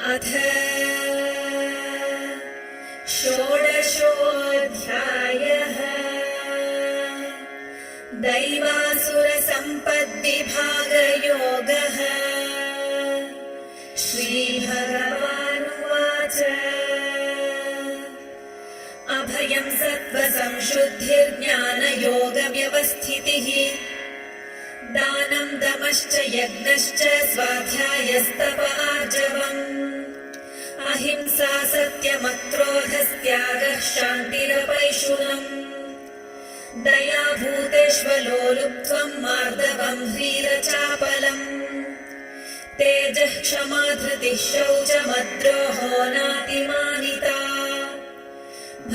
अथ षोडशोऽध्यायः। दैवासुरसम्पद्विभागयोगः। श्रीभगवानुवाच अभयं सत्त्वसंशुद्धिर्ज्ञानयोगव्यवस्थितिः दानं दमश्च यज्ञश्च स्वाध्यायस्तप आर्जवम् अहिंसा सत्यमक्रोधस्त्यागः शान्तिरपैशुनम् दया भूतेष्वलोलुप्त्वम् मार्दवम् ह्रीरचापलम् तेजः क्षमा धृतिः शौचमद्रोहो नातिमानिता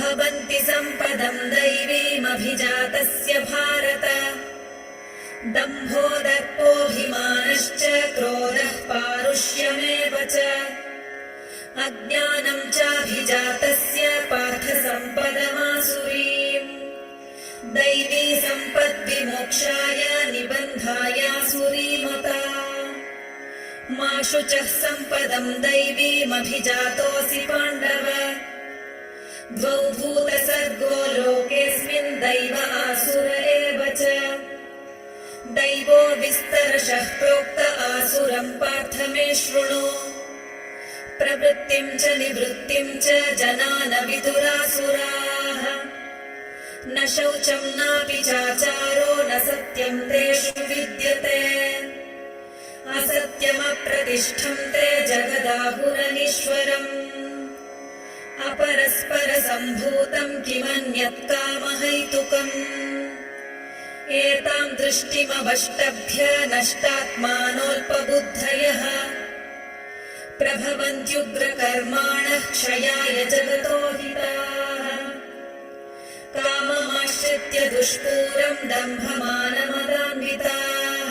भवन्ति सम्पदम् दैवीमभिजातस्य भारत दम्भो दर्पोऽभिमानश्च क्रोधः पारुष्यमेव च अज्ञानं चाभिजातस्य पार्थ सम्पदमासुरीम् दैवी सम्पद्विमोक्षाय निबन्धायासुरीमता मा शुचः सम्पदं दैवीमभिजातोऽसि पाण्डव द्वौ भूतसर्गो लोकेऽस्मिन् दैव आसुर एव च दैवो विस्तरशः प्रोक्त आसुरं पार्थ मे शृणु प्रवृत्तिं च निवृत्तिं च जना न विदुरासुराः न शौचं नापि चाचारो न सत्यं तेषु विद्यते असत्यमप्रतिष्ठं ते जगदाहुरनीश्वरम् अपरस्परसम्भूतं किमन्यत् कामहैतुकम् एतां दृष्टिमवष्टभ्य नष्टात्मानोऽल्पबुद्धयः प्रभवन्त्युग्रकर्माणः क्षयाय जगतो हिताः काममाश्रित्य दुष्पूरं दम्भमानमदान्विताः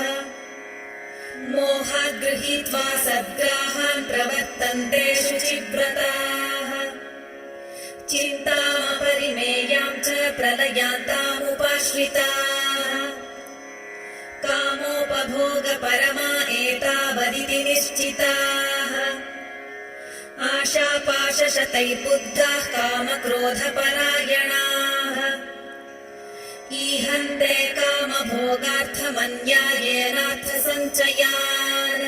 मोहाद् गृहीत्वा सद्ग्राहान् प्रवर्तन्ते शुचिव्रताः चिन्तामपरिमेयां च प्रलयान्तामुपाश्रिताः कामोपभोगपरमा एतावदिति निश्चिताः आशापाशशतैर्बुद्धाः कामक्रोधपरायणाः ईहन्ते कामभोगार्थमन्यायेनार्थसञ्चयान्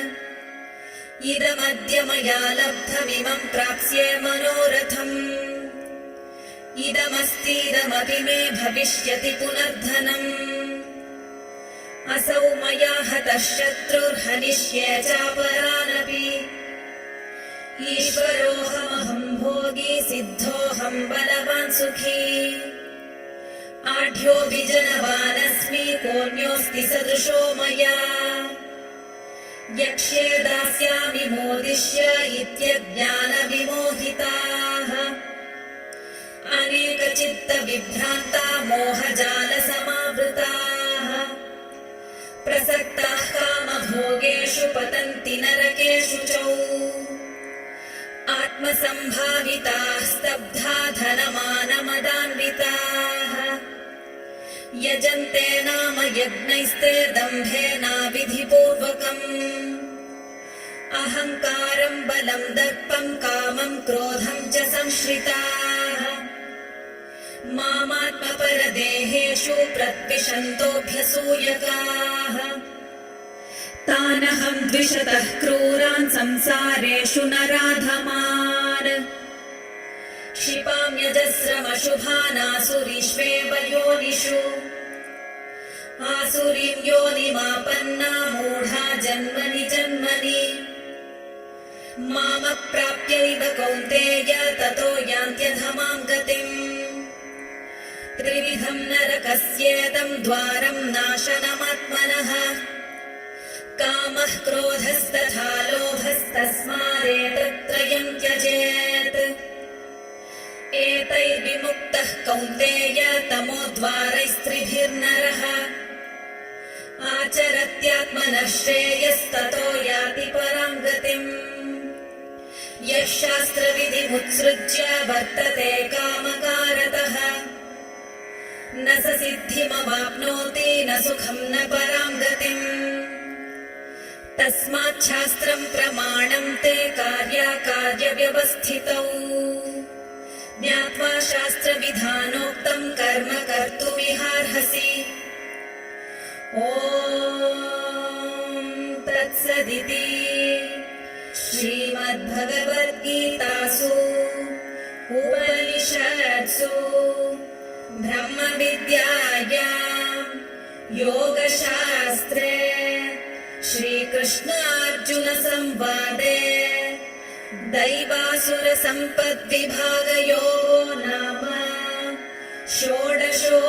इदमद्य मया लब्धमिमं प्राप्स्ये मनोरथम् इदमस्तीदमपि मे भविष्यति पुनर्धनम् असौ मया हतः शत्रुर्हनिष्ये चापरानपि ईश्वरोऽहमहं भोगी सिद्धोऽहं बलवान् सुखी आढ्योऽभिजनवानस्मि कोऽन्योऽस्ति सदृशो मया यक्ष्ये दास्यामि मोदिष्य इत्यज्ञानविमोहिताः अनेकचित्तविभ्रान्ता मोहजालसमावृताः प्रसक्ताः कामभोगेषु पतन्ति नरकेषु च आत्मसम्भाविताः स्तब्धा धनमानमदान्विताः यजन्ते नाम यज्ञैस्ते दम्भेनाविधिपूर्वकम् अहङ्कारं बलं दर्पं कामं क्रोधं च संश्रिताः मामात्मपरदेहेषु प्रद्विषन्तोऽभ्यसूयकाः तानहं द्विषतः क्रूरान् संसारेषु नराधमान् क्षिपाम्यजस्रमशुभानासुरीष्वेव योनिषु आसुरीं योनिमापन्ना मूढा जन्मनि जन्मनि मामप्राप्यैव कौन्तेय ततो यान्त्यधमां गतिम् त्रिविधं नरकस्येदं द्वारं नाशनमात्मनः कामः क्रोधस्तथा लोभस्तस्मादेतत्त्रयं त्यजेत् एतैर्विमुक्तः कौन्तेय तमोद्वारैस्त्रिभिर्नरः आचरत्यात्मनः श्रेयस्ततो याति परां गतिम् यः शास्त्रविधिमुत्सृज्य वर्तते कामकारतः न स सिद्धिमवाप्नोति न सुखं न परां गतिम् तस्मात् शास्त्रं प्रमाणं ते कार्याकार्यव्यवस्थितौ ज्ञात्वा शास्त्रविधानोक्तं कर्म कर्तुमिहार्हसि। ॐ तत्सदिति श्रीमद्भगवद्गीतासु उपनिषत्सु ब्रह्मविद्यायां योगशास्त्रे श्रीकृष्णार्जुनसंवादे दैवासुरसम्पद्विभागयोगो नाम षोडशोऽध्यायः।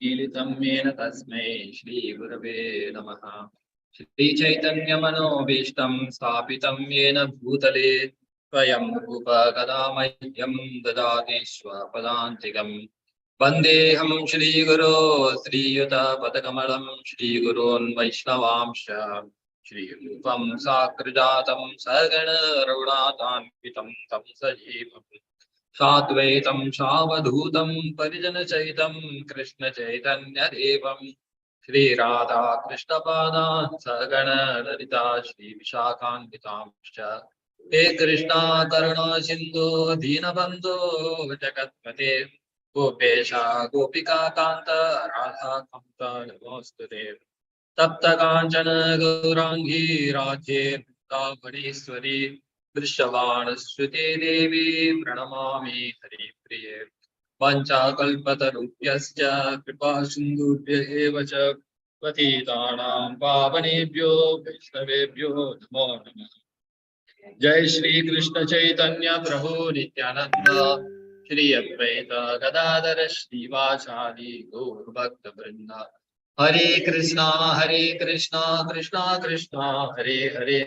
कीलितं येन तस्मै श्रीगुरवे नमः। श्रीचैतन्यमनोभीष्टं स्थापितं येन भूतले स्वयं रूपकदामह्यं ददाति स्वपदान्तिकं। वन्देऽहं श्रीगुरो श्रीयुतपदकमलं श्रीगुरोन् वैष्णवांश्च श्रीरूपं साग्रजातं सगण रघुनाथान्वितं तं सजीवम् साद्वैतं सावधूतं परिजनचैतं कृष्णचैतन्यदेवं श्रीराधा कृष्णपादान् सगण ललिता श्रीविशाखान्वितांश्च। हे कृष्णा करुणा सिन्धो दीनबन्धो जगत्पते गोपेश गोपिका कान्त राधा कान्त नमोऽस्तुते। तप्त काञ्चन गौराङ्गी राधे वृन्दावनेश्वरी दृश्यमाणश्रुते देवी प्रणमामि हरिप्रिये। वाञ्छाकल्पतरुभ्यश्च कृपा सिन्धुभ्य एव च पतितानां पावनेभ्यो वैष्णवेभ्यो नमो नमः। जय श्री कृष्ण चैतन्य प्रभु नित्यानंद श्री अद्वैत गदाधर श्रीवासादि गौर भक्त वृंद। हरे Krishna Krishna Krishna Hare Hare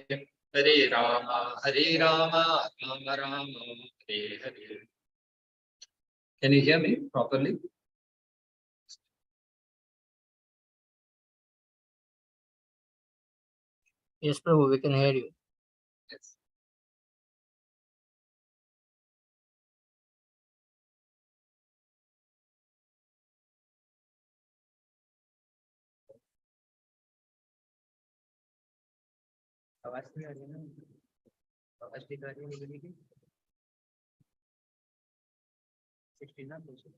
Hare Ram Ram Ram Hare Hare. Can you hear me properly? Yes, Prabhu, we can hear you. Yes. आवाज नहीं आ रही है ना? आवाज ठीक आ रही है मुझे की? 16 ना पूछो।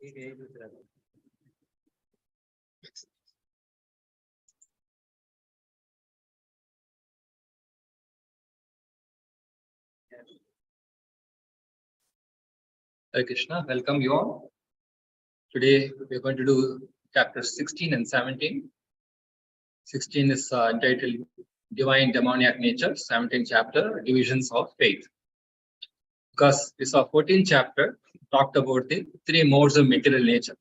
ठीक है, दूसरा Hare Krishna, welcome you all. Today we are going to do chapters 16 and 17. 16 is entitled Divine Demoniac Nature, 17th chapter, Divisions of Faith. Because this 14th chapter talked about the three modes of material nature.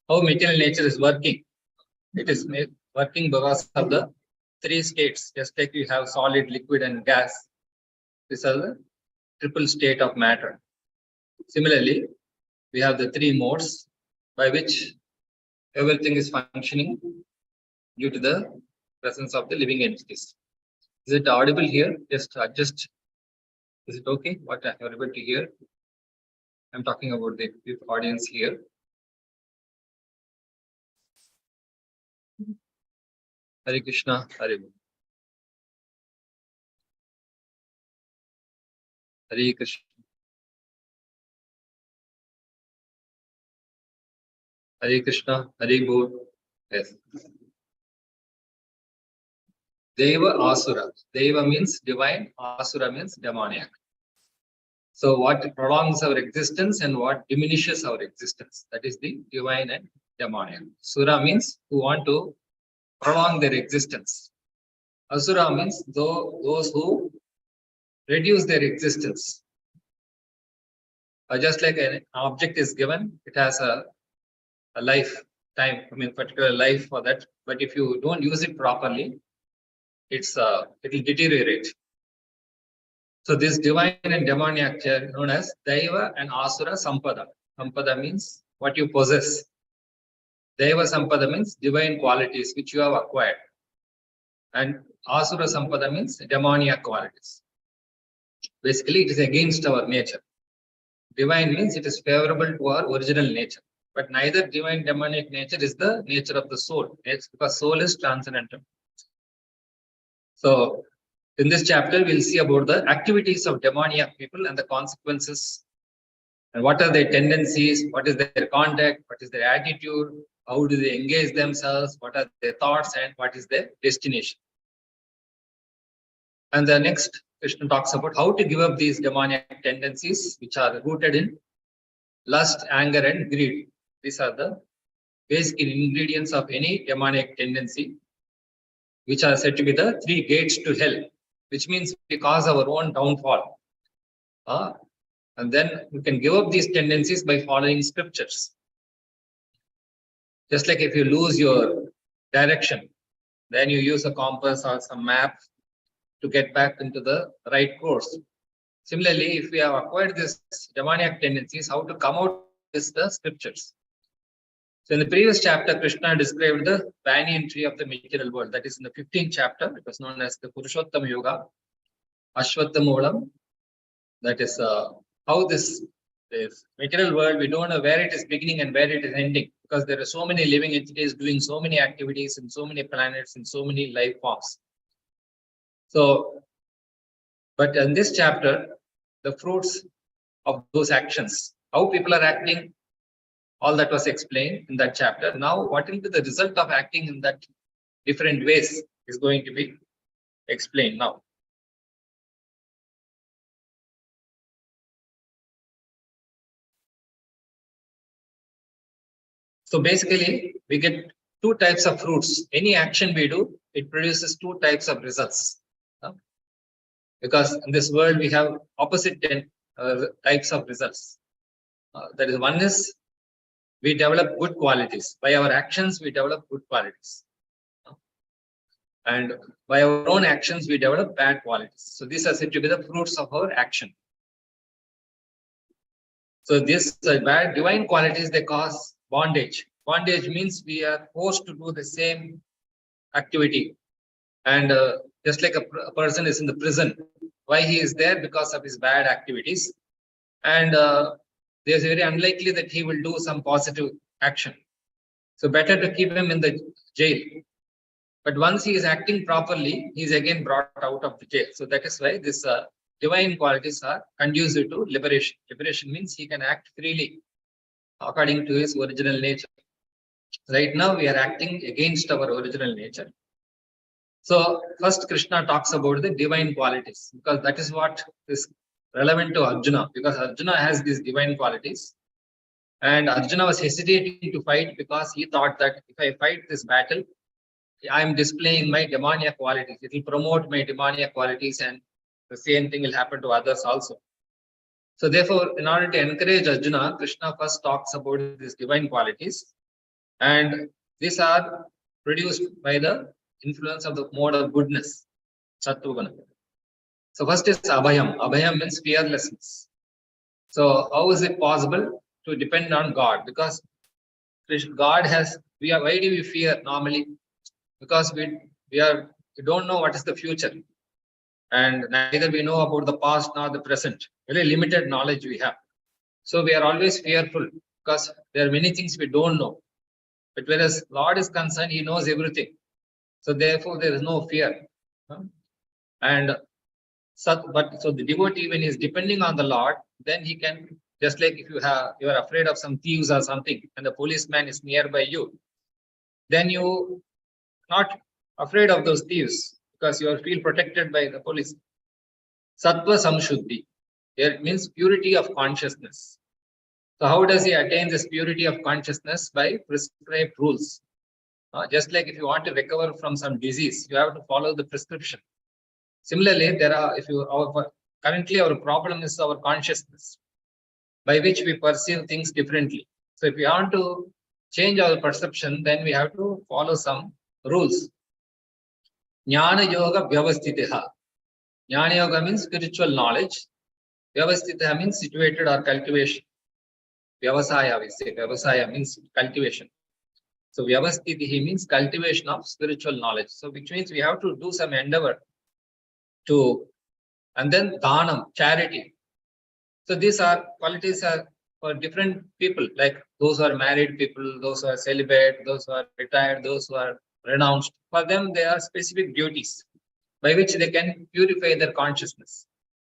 How material nature is working. It is working because of the three states, just like we have solid, liquid and gas. These are the triple state of matter. Similarly, we have the three modes by which everything is functioning due to the presence of the living entities. Is it audible here? Just adjust. Is it okay? What I am able to hear? I'm talking about the audience here. Hare Krishna, Hare Hare Krishna. Hare Krishna, Hare Bol. Yes. Deva Asura. Deva means divine, Asura means demoniac. So what prolongs our existence and what diminishes our existence. That is the divine and demoniac. Sura means who want to prolong their existence. Asura means those who reduce their existence. Just like an object is given, it has a lifetime, particular life for that. But if you don't use it properly, it will deteriorate. So this divine and demoniac are known as Daiva and Asura Sampada. Sampada means what you possess. Daiva Sampada means divine qualities which you have acquired. And Asura Sampada means demoniac qualities. Basically, it is against our nature. Divine means it is favorable to our original nature. But neither divine demoniac nature is the nature of the soul. It's because soul is transcendental. So in this chapter, we'll see about the activities of demoniac people and the consequences. And what are their tendencies? What is their conduct? What is their attitude? How do they engage themselves? What are their thoughts? And what is their destination? And the next Krishna talks about how to give up these demoniac tendencies, which are rooted in lust, anger, and greed. These are the basic ingredients of any demoniac tendency, which are said to be the 3 gates to hell, which means we cause our own downfall. And then we can give up these tendencies by following scriptures. Just like if you lose your direction, then you use a compass or some map to get back into the right course. Similarly, if we have acquired these demoniac tendencies, how to come out is the scriptures. So in the previous chapter, Krishna described the banyan tree of the material world. That is in the 15th chapter. It was known as the Purushottama Yoga, Ashwatthamamulam. That is how this material world, we don't know where it is beginning and where it is ending, because there are so many living entities doing so many activities in so many planets and so many life forms. So, but in this chapter, the fruits of those actions, how people are acting, all that was explained in that chapter. Now, what will be the result of acting in that different ways is going to be explained now. So basically, we get 2 types of fruits. Any action we do, it produces 2 types of results. Because in this world, we have opposite types of results. That is, one is we develop good qualities. By our actions, we develop good qualities. And by our own actions, we develop bad qualities. So these are said to be the fruits of our action. So these bad divine qualities, they cause bondage. Bondage means we are forced to do the same activity. And just like a person is in the prison, why he is there? Because of his bad activities. And there's very unlikely that he will do some positive action. So better to keep him in the jail. But once he is acting properly, he is again brought out of the jail. So that is why this divine qualities are conducive to liberation. Liberation means he can act freely according to his original nature. Right now, we are acting against our original nature. So first, Krishna talks about the divine qualities, because that is what is relevant to Arjuna, because Arjuna has these divine qualities. And Arjuna was hesitating to fight because he thought that if I fight this battle, I am displaying my demoniac qualities. It will promote my demoniac qualities, and the same thing will happen to others also. So therefore, in order to encourage Arjuna, Krishna first talks about these divine qualities. And these are produced by the influence of the mode of goodness, Sattvaguna. So first is Abhayam. Abhayam means fearlessness. So how is it possible to depend on God? Because God has, why do we fear normally? Because we don't know what is the future. And neither we know about the past nor the present. Very limited knowledge we have. So we are always fearful because there are many things we don't know. But whereas Lord is concerned, he knows everything. So therefore there is no fear. And so the devotee, when he is depending on the Lord, then he can Just like if you are afraid of some thieves or something, and the policeman is nearby you, then you not afraid of those thieves because you feel protected by the police. Sattva samshuddhi. Here it means purity of consciousness. So how does he attain this purity of consciousness? By prescribed rules. Just like if you want to recover from some disease, you have to follow the prescription. Similarly, currently our problem is our consciousness, by which we perceive things differently. So if we want to change our perception, then we have to follow some rules. Jnana yoga vyavastitiha. Jnana yoga means spiritual knowledge. Vyavastitiha means situated or cultivation. Vyavasaya, we say. Vyavasaya means cultivation. So vyavastitihi means cultivation of spiritual knowledge. So which means we have to do some endeavor to, and then dhanam, charity. So these are qualities are for different people, like those who are married people, those who are celibate, those who are retired, those who are renounced. For them, there are specific duties by which they can purify their consciousness.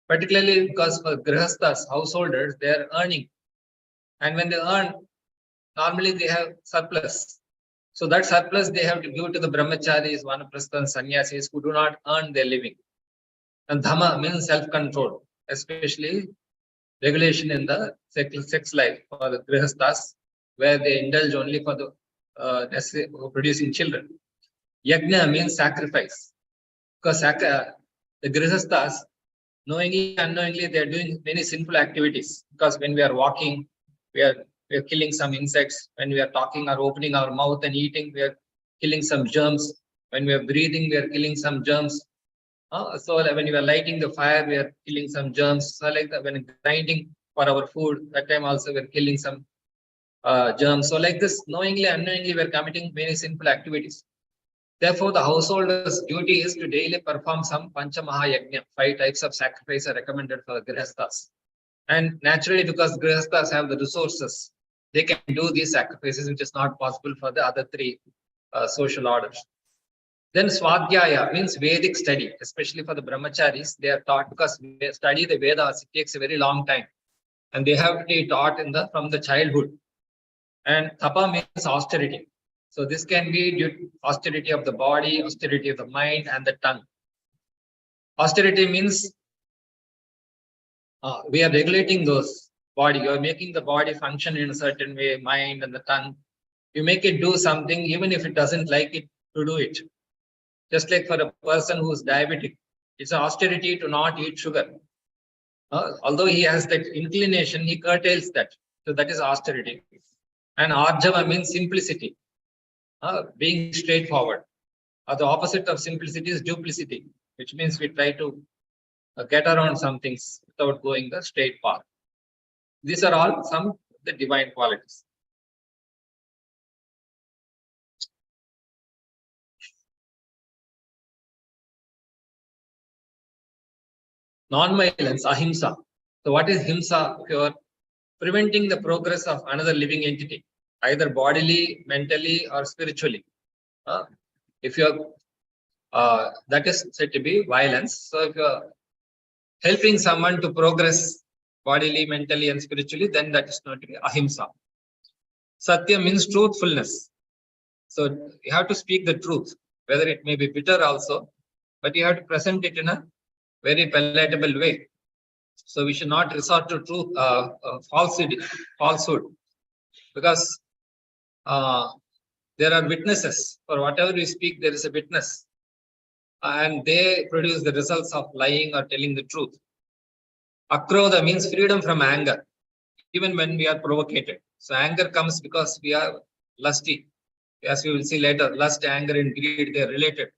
Particularly because for grihasthas, householders, they are earning. And when they earn, normally they have surplus. So that surplus they have to give to the brahmacharis, vanaprastha, sannyasis who do not earn their living. And dhamma means self-control, especially regulation in the sex life for the grihasthas, where they indulge only for the producing children. Yajna means sacrifice, because the grihasthas, knowingly unknowingly, they are doing many sinful activities. Because when we are walking, we are killing some insects. When we are talking or opening our mouth and eating, we are killing some germs. When we are breathing, we are killing some germs. So when you are lighting the fire, we are killing some germs. So like that, when grinding for our food, that time also we are killing some germs. So like this, knowingly, unknowingly, we are committing many sinful activities. Therefore, the householder's duty is to daily perform some Pancha Mahayajna. 5 types of sacrifice are recommended for grihasthas. And naturally, because grihasthas have the resources, they can do these sacrifices, which is not possible for the other 3 social orders. Then Swadhyaya means Vedic study, especially for the brahmacharis. They are taught, because they study the Vedas, it takes a very long time. And they have to be taught from the childhood. And Tapa means austerity. So this can be due to austerity of the body, austerity of the mind, and the tongue. Austerity means we are regulating those body. You are making the body function in a certain way, mind and the tongue. You make it do something, even if it doesn't like it to do it. Just like for a person who is diabetic, it's an austerity to not eat sugar. Although he has that inclination, he curtails that. So that is austerity. And arjava means simplicity, being straightforward. The opposite of simplicity is duplicity, which means we try to get around some things without going the straight path. These are all some of the divine qualities. Non-violence, ahimsa. So what is himsa? If you are preventing the progress of another living entity, either bodily, mentally, or spiritually. If you are, that is said to be violence. So if you are helping someone to progress bodily, mentally, and spiritually, then that is not to be ahimsa. Satya means truthfulness. So you have to speak the truth, whether it may be bitter also, but you have to present it in a very palatable way. So we should not resort to truth, falsehood, because there are witnesses. For whatever we speak, there is a witness, and they produce the results of lying or telling the truth. Akrodha means freedom from anger, even when we are provocated. So anger comes because we are lusty. As we will see later, lust, anger, and greed, they are related.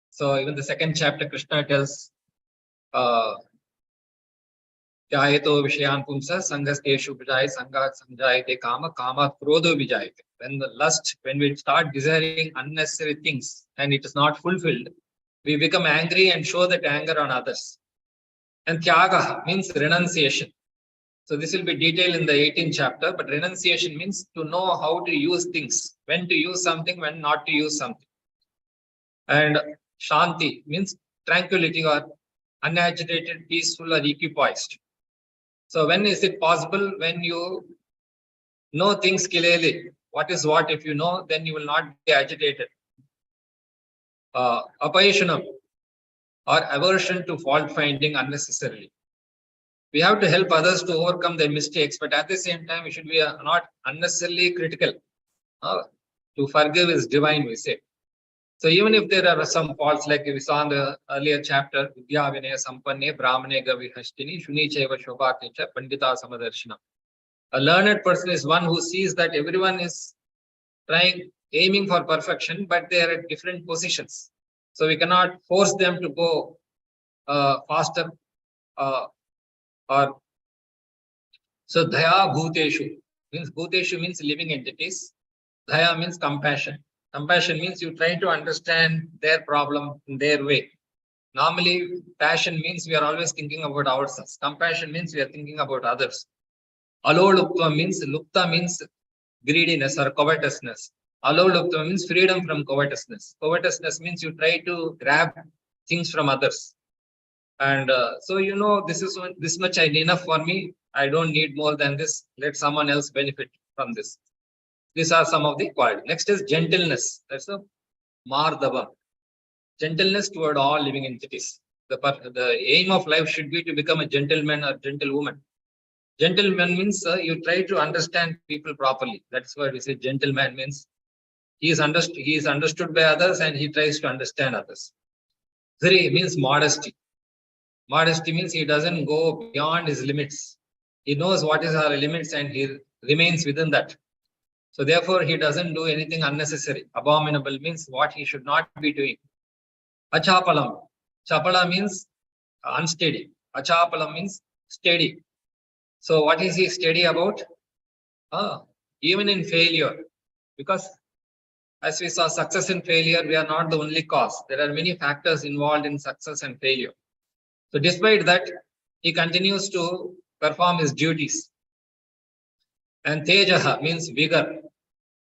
So even the 2nd chapter, Krishna tells, Jayato Vishayan Pumsa, Sangasteshu Vijay, Sangat Sanjayate Kama, Kama Krodho Vijayate. When we start desiring unnecessary things and it is not fulfilled, we become angry and show that anger on others. And Tyaga means renunciation. So this will be detailed in the 18th chapter, but renunciation means to know how to use things, when to use something, when not to use something. And Shanti means tranquility or unagitated, peaceful, or equipoised. So when is it possible? When you know things clearly. What is what? If you know, then you will not be agitated. Apayashanam, or aversion to fault finding unnecessarily. We have to help others to overcome their mistakes, but at the same time, we should be not unnecessarily critical. To forgive is divine, we say. So even if there are some faults, like we saw in the earlier chapter, Vidya Vinaya Sampanne Brahmane Gavihashtini Shuni Chaiva Shobhakecha Pandita Samadarshina. A learned person is one who sees that everyone is aiming for perfection, but they are at different positions. So we cannot force them to go faster. So Dhaya Bhuteshu means living entities. Dhaya means compassion. Compassion means you try to understand their problem in their way. Normally, passion means we are always thinking about ourselves. Compassion means we are thinking about others. Alolupta means greediness or covetousness. Alolupta means freedom from covetousness. Covetousness means you try to grab things from others. And so, this much I need enough for me. I don't need more than this. Let someone else benefit from this. These are some of the qualities. Next is gentleness. That's a mardava. Gentleness toward all living entities. The aim of life should be to become a gentleman or gentlewoman. Gentleman means you try to understand people properly. That's why we say gentleman means he is understood by others and he tries to understand others. 3 means modesty. Modesty means he doesn't go beyond his limits. He knows what is our limits and he remains within that. So therefore, he doesn't do anything unnecessary. Abominable means what he should not be doing. Achapalam. Chapala means unsteady. Achapalam means steady. So what is he steady about? Even in failure. Because as we saw, success and failure, we are not the only cause. There are many factors involved in success and failure. So despite that, he continues to perform his duties. And Tejaha means vigor.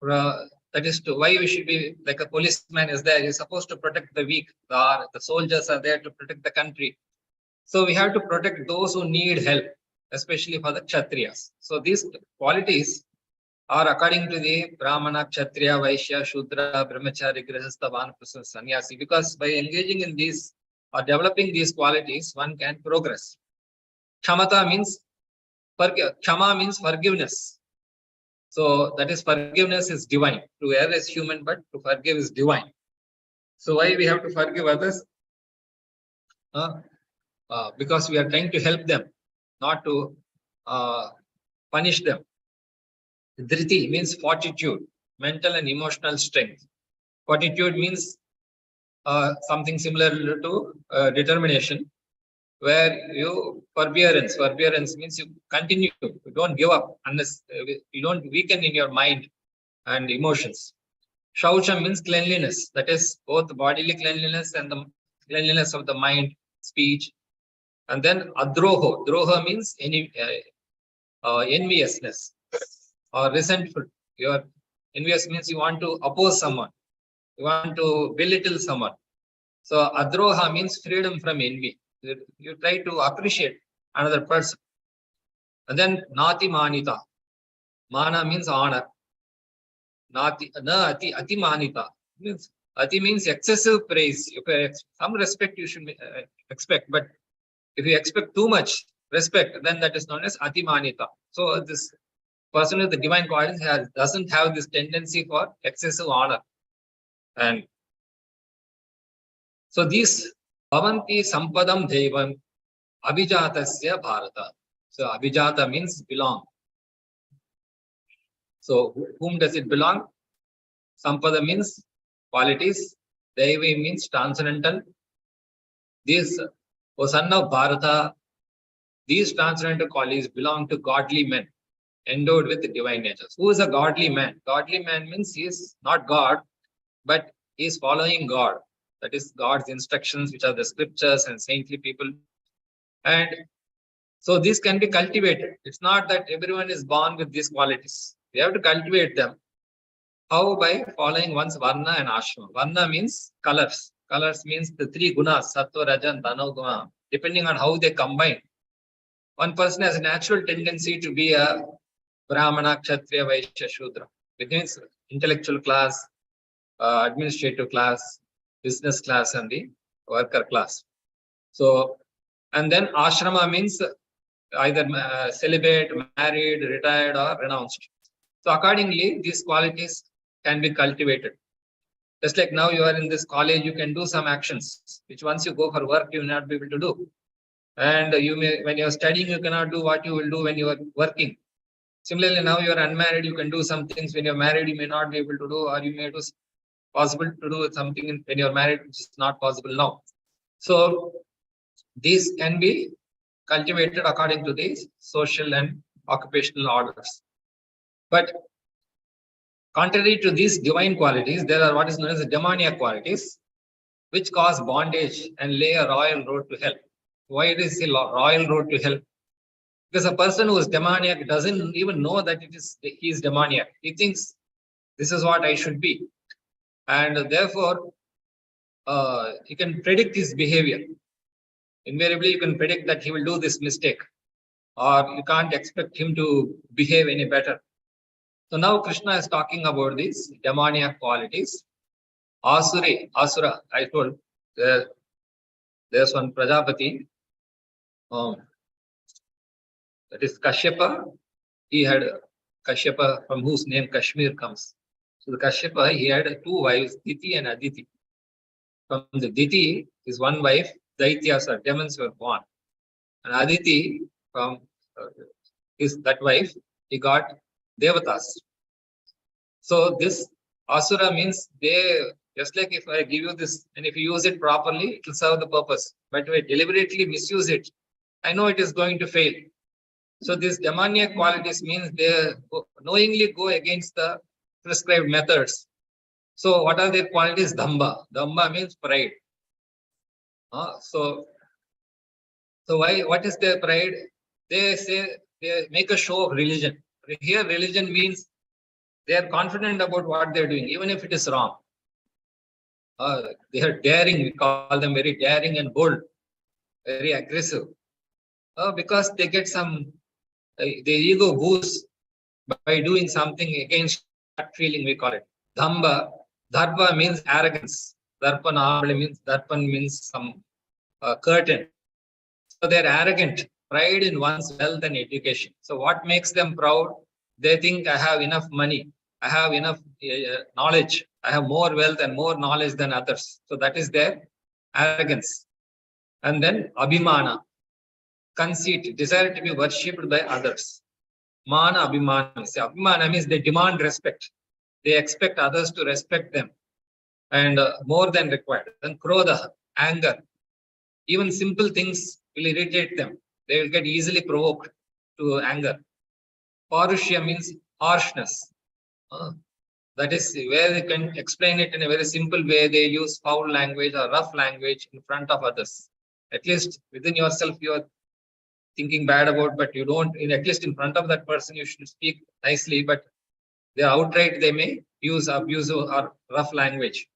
That is to why we should be like a policeman is there. He's supposed to protect the weak. The soldiers are there to protect the country. So we have to protect those who need help, especially for the Kshatriyas. So these qualities are according to the Brahmana, Kshatriya, Vaishya, Shudra, Brahmachari, Grihastha, Vanaprastha, Sannyasi. Because by engaging in these or developing these qualities, one can progress. Kshamata means Kshama means forgiveness. So that is forgiveness is divine. To err is human, but to forgive is divine. So why we have to forgive others? Because we are trying to help them, not to punish them. Dhriti means fortitude, mental and emotional strength. Fortitude means something similar to determination, where you forbearance. Forbearance means you continue, you don't give up unless you don't weaken in your mind and emotions. Shaucham means cleanliness, that is both bodily cleanliness and the cleanliness of the mind, speech. And then adroho. Droha means enviousness or resentful. Your envious means you want to oppose someone, you want to belittle someone. So adroha means freedom from envy. You try to appreciate another person. And then nati manita. Mana means honor. Ati manita means ati means excessive praise. Some respect you should expect, but if you expect too much respect, then that is known as ati manita. So this person with the divine qualities doesn't have this tendency for excessive honor. And so these bhavanti sampadam devam abhijatasya bharata. So abhijata means belong. So whom does it belong? Sampada means qualities. Devi means transcendental. This, O son of Bharata, these transcendental qualities belong to godly men, endowed with divine natures. Who is a godly man? Godly man means he is not God, but he is following God. That is God's instructions, which are the scriptures and saintly people. And so these can be cultivated. It's not that everyone is born with these qualities. We have to cultivate them. How? By following one's varna and ashrama. Varna means colors. Colors means the 3 gunas, sattva, raja, and tanoguna. Depending on how they combine, one person has a natural tendency to be a Brahmana, Kshatriya, Vaishya, Shudra. It means intellectual class, administrative class, business class, and the worker class. So, and then ashrama means either celibate, married, retired, or renounced. So accordingly, these qualities can be cultivated. Just like now you are in this college, you can do some actions, which once you go for work, you will not be able to do. And you may, when you are studying, you cannot do what you will do when you are working. Similarly, now you are unmarried, you can do some things. When you're married, you may not be able to do, or you may do possible to do something when you're married, which is not possible now. So these can be cultivated according to these social and occupational orders. But contrary to these divine qualities, there are what is known as the demoniac qualities, which cause bondage and lay a royal road to hell. Why it is a royal road to hell? Because a person who is demoniac doesn't even know that he is demoniac. He thinks this is what I should be. And therefore, he can predict his behavior. Invariably, you can predict that he will do this mistake, or you can't expect him to behave any better. So now Krishna is talking about these demoniac qualities. Asura, I told, there's one Prajapati, that is Kashyapa. He had Kashyapa, from whose name Kashmir comes. So the Kashyapa, he had two wives, Diti and Aditi. From the Diti, his one wife, Daityas or demons were born. And Aditi, from that wife, he got Devatas. So this Asura means they, just like if I give you this, and if you use it properly, it will serve the purpose. But if I deliberately misuse it, I know it is going to fail. So these demoniac qualities means they knowingly go against the prescribed methods. So what are their qualities? Damba. Damba means pride. So what is their pride? They say they make a show of religion. Here religion means they are confident about what they are doing, even if it is wrong. They are daring. We call them very daring and bold, very aggressive. Because they get some, the ego boost by doing something against that feeling, we call it. Dhamba. Dharpa means arrogance. Darpan means some curtain. So they're arrogant, pride in one's wealth and education. So what makes them proud? They think I have enough money, I have enough knowledge, I have more wealth and more knowledge than others. So that is their arrogance. And then abhimana, conceit, desire to be worshipped by others. Mana abhimana. Abhimana means they demand respect. They expect others to respect them, and more than required. Then krodha, anger. Even simple things will irritate them. They will get easily provoked to anger. Parushya means harshness. That is where they can explain it in a very simple way. They use foul language or rough language in front of others. At least within yourself, you are thinking bad about, but you don't, at least in front of that person, you should speak nicely, but they outright, they may use abusive or rough language.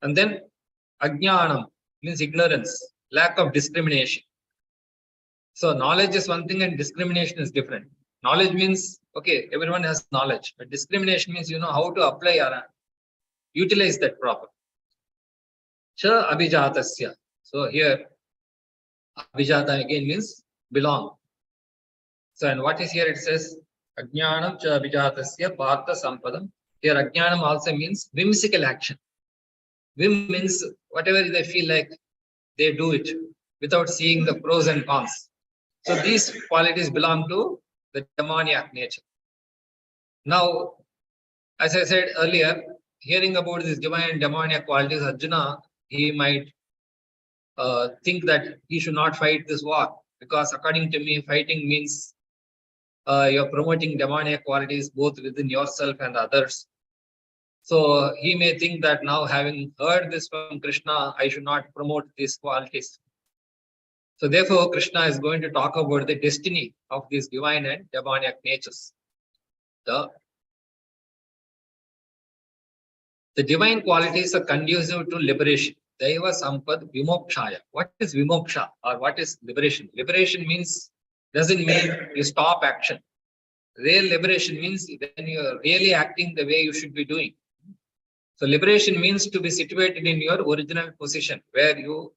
And then ajnanam means ignorance, lack of discrimination. So knowledge is one thing and discrimination is different. Knowledge means, okay, everyone has knowledge, but discrimination means you know how to apply or utilize that proper. Cha abhijatasya. So here, abhijata again means belong. So, and what is here? It says, ajnanam cha abhijatasya Pṛthā sampadam. Here, ajnanam also means whimsical action. Whim means whatever they feel like, they do it without seeing the pros and cons. So these qualities belong to the demoniac nature. Now, as I said earlier, hearing about these divine and demoniac qualities, Arjuna, he might think that he should not fight this war, because according to me, fighting means you're promoting demoniac qualities both within yourself and others. So he may think that now, having heard this from Krishna, I should not promote these qualities. So therefore, Krishna is going to talk about the destiny of these divine and demoniac natures. The divine qualities are conducive to liberation. Daiva sampad vimokshaya. What is vimoksha, or what is liberation? Liberation means doesn't mean you stop action. Real liberation means when you are really acting the way you should be doing. So liberation means to be situated in your original position, where you,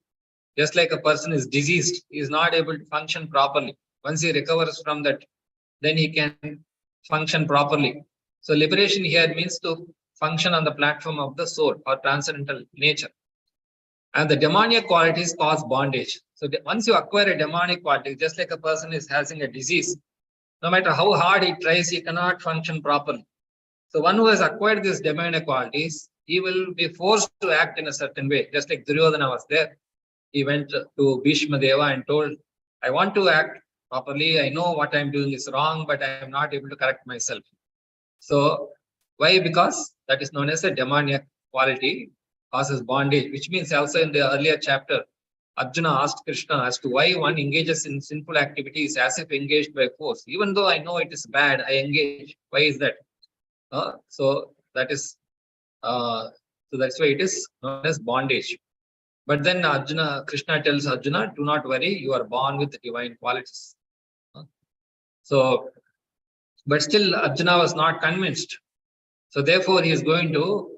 just like a person is diseased, he is not able to function properly. Once he recovers from that, then he can function properly. So liberation here means to function on the platform of the soul or transcendental nature. And the demoniac qualities cause bondage. So once you acquire a demonic quality, just like a person is having a disease, no matter how hard he tries, he cannot function properly. So one who has acquired these demoniac qualities, he will be forced to act in a certain way. Just like Duryodhana was there. He went to Bhishma Deva and told, I want to act properly. I know what I'm doing is wrong, but I am not able to correct myself. So why? Because that is known as a demoniac quality, causes bondage, which means also in the earlier chapter, Arjuna asked Krishna as to why one engages in sinful activities as if engaged by force. Even though I know it is bad, I engage. Why is that? So that's why it is known as bondage. But then Krishna tells Arjuna, do not worry, you are born with the divine qualities. So, but still Arjuna was not convinced. So therefore he is going to,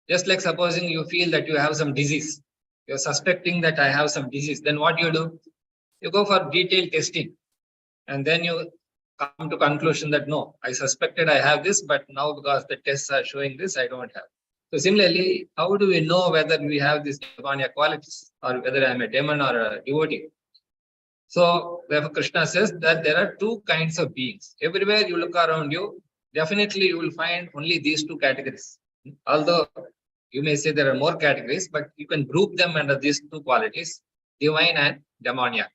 just like supposing you feel that you have some disease, you're suspecting that I have some disease, then what do? You go for detailed testing. And then you come to conclusion that no, I suspected I have this, but now because the tests are showing this, I don't have. So similarly, how do we know whether we have these demoniac qualities or whether I'm a demon or a devotee? So therefore Krishna says that there are two kinds of beings. Everywhere you look around you, definitely you will find only these two categories. Although you may say there are more categories, but you can group them under these two qualities, divine and demoniac.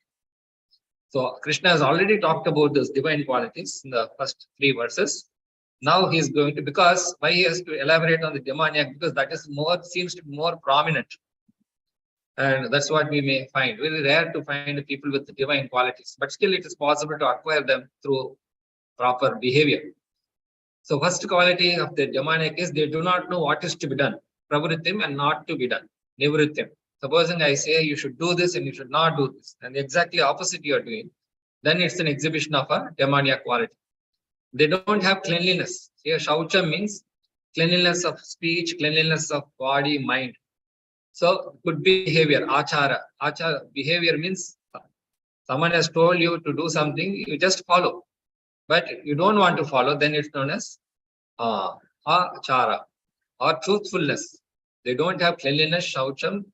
So Krishna has already talked about those divine qualities in the first 3 verses. Now he is going to, because why he has to elaborate on the demoniac, because that is seems to be more prominent. And that's what we may find. Very rare to find people with divine qualities, but still it is possible to acquire them through proper behavior. So first quality of the demoniac is they do not know what is to be done. Pravrittim and not to be done. Nivrittim. Supposing I say you should do this and you should not do this, and exactly opposite you are doing, then it's an exhibition of a demoniac quality. They don't have cleanliness. Here, shaucha means cleanliness of speech, cleanliness of body, mind. So, good behavior, achara. Achara behavior means someone has told you to do something, you just follow. But you don't want to follow, then it's known as achara or truthfulness. They don't have cleanliness, shaucham,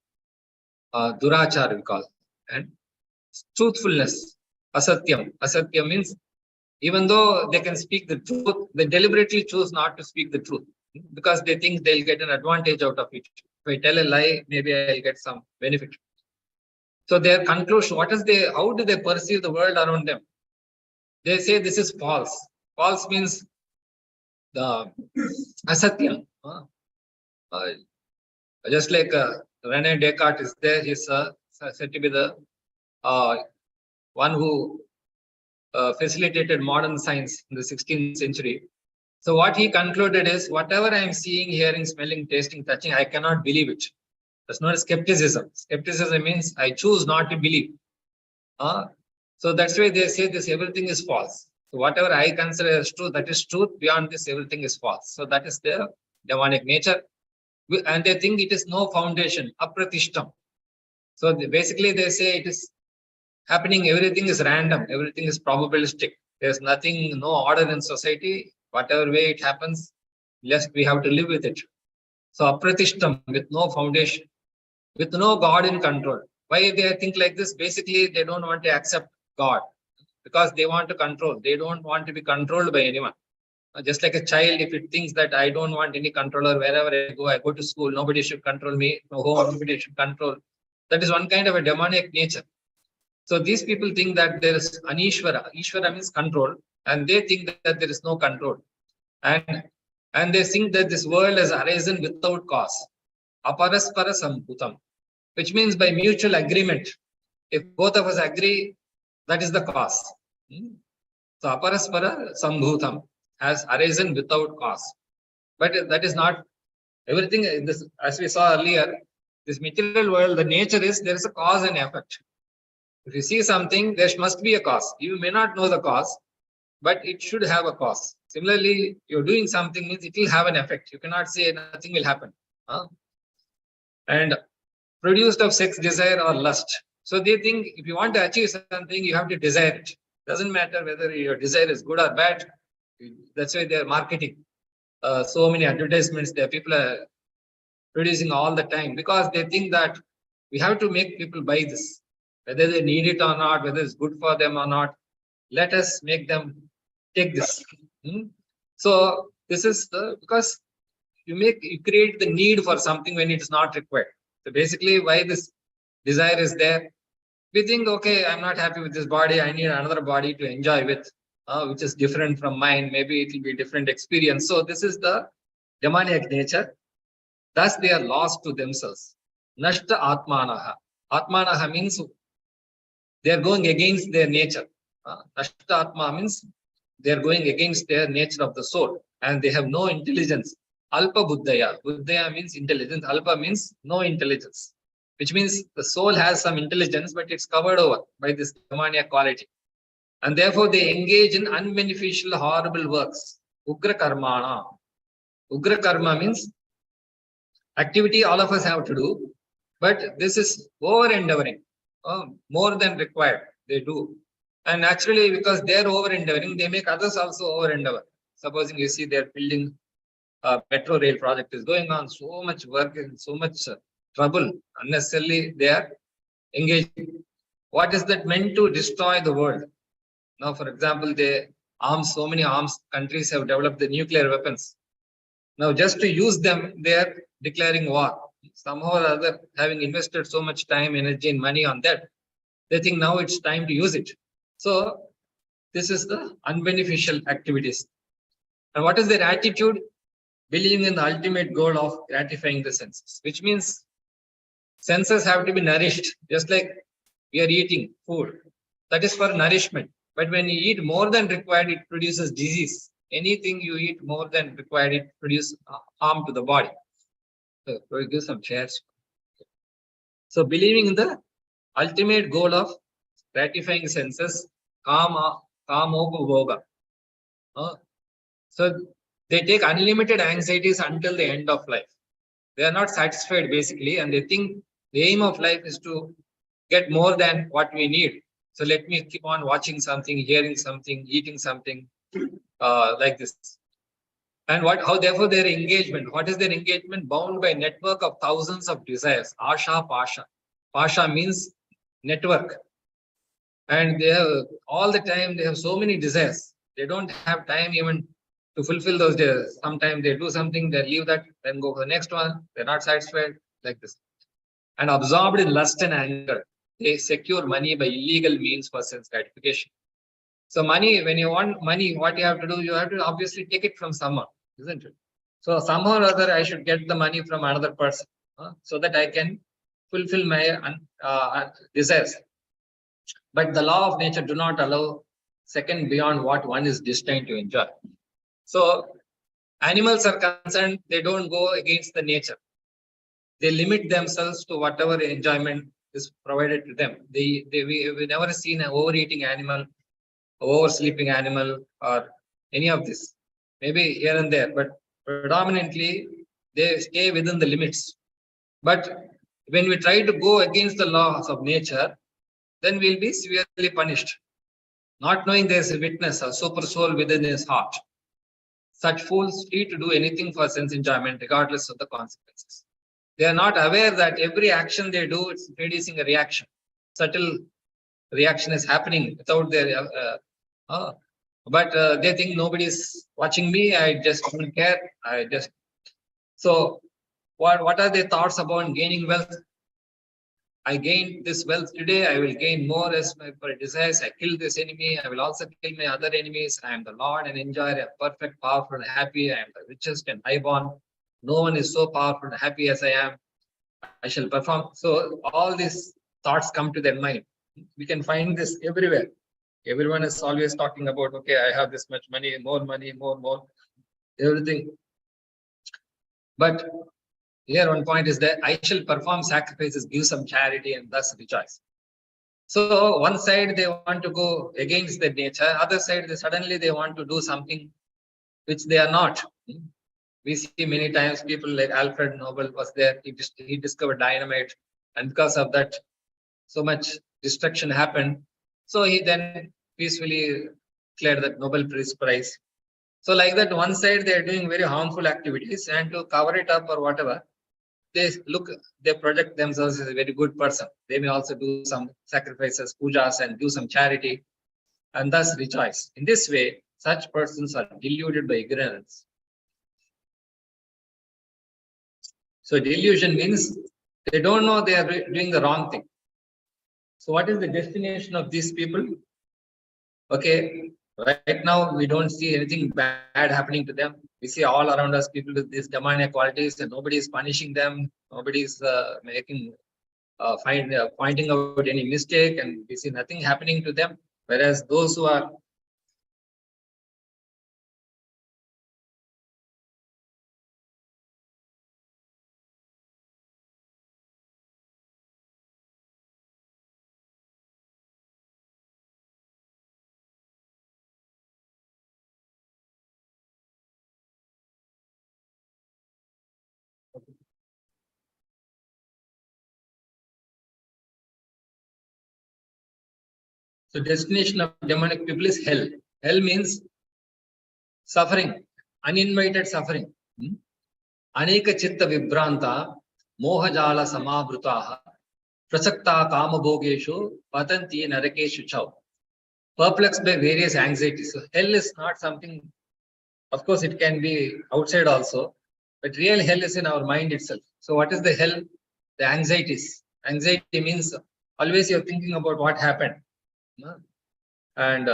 durachara we call. And truthfulness, asatyam. Asatyam means even though they can speak the truth, they deliberately choose not to speak the truth because they think they'll get an advantage out of it. If I tell a lie, maybe I'll get some benefit. So their conclusion, how do they perceive the world around them? They say this is false. False means the asatyam. Just like René Descartes is there, he's said to be the one who facilitated modern science in the 16th century. So what he concluded is, whatever I am seeing, hearing, smelling, tasting, touching, I cannot believe it. That's not skepticism. Skepticism means I choose not to believe. So that's why they say this, everything is false. So whatever I consider as truth, that is truth. Beyond this, everything is false. So that is their demonic nature. And they think it is no foundation, apratishtam. So basically they say it is happening, everything is random, everything is probabilistic. There's nothing, no order in society. Whatever way it happens, we have to live with it. So apratishtam, with no foundation, with no God in control. Why they think like this? Basically, they don't want to accept God because they want to control. They don't want to be controlled by anyone. Just like a child, if it thinks that I don't want any controller, wherever I go to school, nobody should control me, no home, nobody should control. That is one kind of a demoniac nature. So these people think that there is an Ishvara. Ishvara means control, and they think that there is no control. And they think that this world has arisen without cause. Aparaspara sambhutam, which means by mutual agreement. If both of us agree, that is the cause. So aparaspara sambhutam has arisen without cause. But that is not everything. This, as we saw earlier, this material world, the nature is there is a cause and effect. If you see something, there must be a cause. You may not know the cause, but it should have a cause. Similarly, you're doing something means it will have an effect. You cannot say nothing will happen. And produced of sex desire or lust. So they think if you want to achieve something, you have to desire it. Doesn't matter whether your desire is good or bad. That's why they're marketing. So many advertisements there. People are producing all the time because they think that we have to make people buy this, whether they need it or not, whether it's good for them or not. Let us make them take this. So this is because you create the need for something when it's not required. So basically, why this desire is there? We think, okay, I'm not happy with this body. I need another body to enjoy with, which is different from mine. Maybe it will be a different experience. So this is the demoniac nature. Thus, they are lost to themselves. Nashta atmanaha. Atmanaha means they are going against their nature. Nashta atma means they are going against their nature of the soul, and they have no intelligence. Alpa buddhaya. Buddhaya means intelligence. Alpa means no intelligence, which means the soul has some intelligence, but it's covered over by this demoniac quality. And therefore, they engage in unbeneficial, horrible works. Ugra karmana. Ugra karma means activity all of us have to do, but this is over endeavoring, more than required. They do. And naturally, because they're over endeavoring, they make others also over endeavor. Supposing you see they're building a metro rail project is going on, so much work and so much trouble, unnecessarily they are engaging. What is that meant to destroy the world? Now, for example, they arms, so many arms countries have developed the nuclear weapons. Now, just to use them, they are declaring war. Somehow or other, having invested so much time, energy, and money on that, they think now it's time to use it. So, this is the unbeneficial activities. And what is their attitude? Believing in the ultimate goal of gratifying the senses, which means senses have to be nourished, just like we are eating food. That is for nourishment. But when you eat more than required, it produces disease. Anything you eat more than required, it produces harm to the body. So we'll give some chairs. So believing in the ultimate goal of gratifying senses, kamopa. So they take unlimited anxieties until the end of life. They are not satisfied basically, and they think the aim of life is to get more than what we need. So let me keep on watching something, hearing something, eating something, like this. And how therefore their engagement? What is their engagement? Bound by network of thousands of desires. Asha, pasha. Pasha means network. And they have all the time, they have so many desires. They don't have time even to fulfill those desires. Sometimes they do something, they leave that, then go for the next one. They're not satisfied, like this. And absorbed in lust and anger, they secure money by illegal means for sense gratification. So money, when you want money, what you have to do, you have to obviously take it from someone, isn't it? So somehow or other, I should get the money from another person, so that I can fulfill my desires. But the law of nature do not allow second beyond what one is destined to enjoy. So animals are concerned, they don't go against the nature. They limit themselves to whatever enjoyment is provided to them. We never seen an overeating animal, oversleeping animal, or any of this. Maybe here and there, but predominantly they stay within the limits. But when we try to go against the laws of nature, then we'll be severely punished, not knowing there's a witness, a super soul within his heart. Such fools free to do anything for sense enjoyment, regardless of the consequences. They are not aware that every action they do, it's producing a reaction. Subtle reaction is happening without their. But they think nobody's watching me. I just don't care. So what are their thoughts about gaining wealth? I gained this wealth today, I will gain more as my desires. I kill this enemy, I will also kill my other enemies. I am the Lord and enjoyer, I am perfect, powerful, and happy. I am the richest and highborn. No one is so powerful and happy as I am. I shall perform. So all these thoughts come to their mind. We can find this everywhere. Everyone is always talking about, okay, I have this much money, more, everything. But here one point is that I shall perform sacrifices, give some charity, and thus rejoice. So one side they want to go against their nature, other side they want to do something which they are not. We see many times people like Alfred Nobel was there. He discovered dynamite, and because of that, so much destruction happened. So he then peacefully declared that Nobel Peace Prize. So like that, one side they are doing very harmful activities, and to cover it up or whatever, they project themselves as a very good person. They may also do some sacrifices, pujas, and do some charity, and thus rejoice. In this way, such persons are deluded by ignorance. So delusion means they don't know they are doing the wrong thing. So what is the destination of these people? Okay, right now we don't see anything bad happening to them. We see all around us people with these demoniac qualities, and nobody is punishing them. Nobody is pointing out any mistake, and we see nothing happening to them. Whereas those who are so destination of demonic people is hell. Hell means suffering, uninvited suffering. Aneka chitta vibranta mohajala samabhrutaha prasakta kama bhogeshu patanti narakeshu chau. Perplexed by various anxieties. So hell is not something, of course it can be outside also, but real hell is in our mind itself. So what is the hell? The anxieties. Anxiety means always you're thinking about what happened. And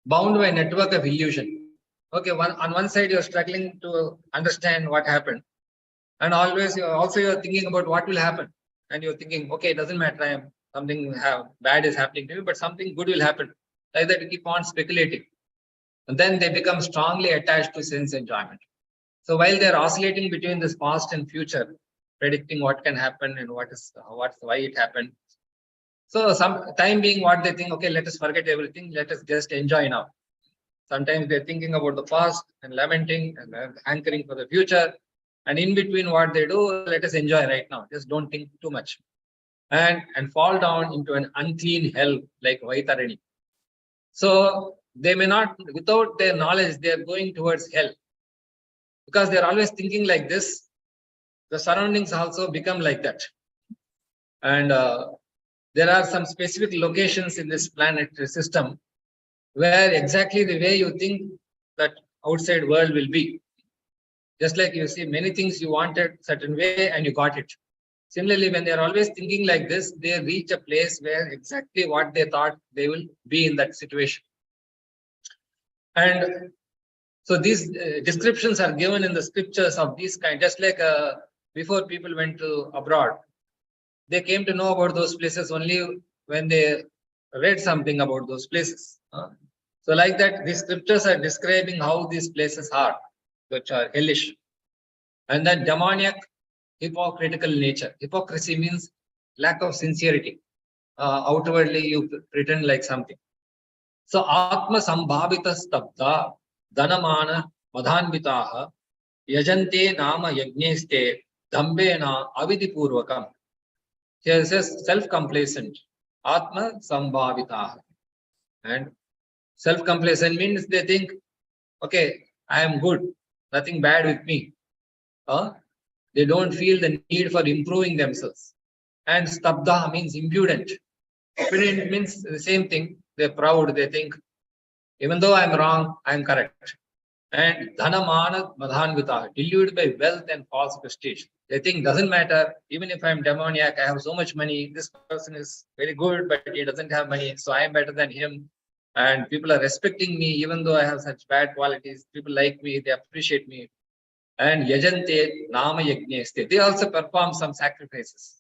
bound by a network of illusion. Okay, on one side you're struggling to understand what happened, and always you're thinking about what will happen, and you're thinking, okay, it doesn't matter, something bad is happening to me, but something good will happen. Like that, you keep on speculating, and then they become strongly attached to sense enjoyment. So while they're oscillating between this past and future, predicting what can happen and why it happened. So some time being, what they think, okay, let us forget everything, let us just enjoy now. Sometimes they're thinking about the past and lamenting and anchoring for the future. And in between what they do, let us enjoy right now. Just don't think too much. And fall down into an unclean hell like Vaitarani. So they may not, without their knowledge, they are going towards hell. Because they're always thinking like this, the surroundings also become like that. And there are some specific locations in this planetary system where exactly the way you think that outside world will be. Just like you see many things you wanted certain way and you got it. Similarly, when they're always thinking like this, they reach a place where exactly what they thought they will be in that situation. And so these descriptions are given in the scriptures of these kind, just like before people went to abroad. They came to know about those places only when they read something about those places. So like that, these scriptures are describing how these places are, which are hellish. And then demoniac, hypocritical nature. Hypocrisy means lack of sincerity. Outwardly, you pretend like something. So Atma Sambhavita Stabda Dhanamana Madhanvitaha Yajante Nama Yagneste Dhambena Avidipurvakam. Here it says self-complacent. Atma Sambhavitaha. And self-complacent means they think, okay, I am good, nothing bad with me. They don't feel the need for improving themselves. And stabda means impudent. Impudent means the same thing. They're proud. They think, even though I'm wrong, I'm correct. And dhanamana madhanvita, deluded by wealth and false prestige. They think doesn't matter. Even if I'm demoniac, I have so much money. This person is very good, but he doesn't have money, so I am better than him. And people are respecting me, even though I have such bad qualities. People like me, they appreciate me. And yajante nama yagneste, they also perform some sacrifices.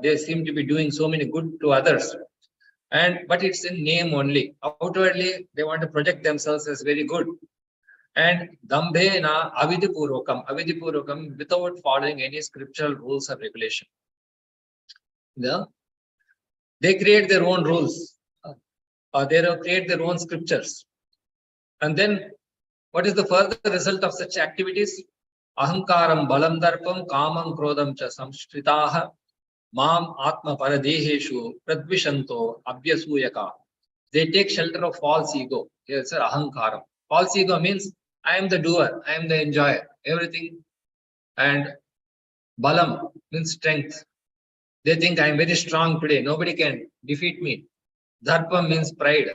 They seem to be doing so many good to others, but it's in name only. Outwardly, they want to project themselves as very good. And dambhena avidipurvakam, without following any scriptural rules or regulation. They create their own rules, or they create their own scriptures. And then what is the further result of such activities? Ahankaram balam darpam kamam krodam cha samshritaha mam atma paradeheshu pradvishanto abhyasuyaka. They take shelter of false ego. Here it's ahankaram. False ego means I am the doer, I am the enjoyer, everything. And balam means strength. They think I am very strong today, nobody can defeat me. Dharpam means pride.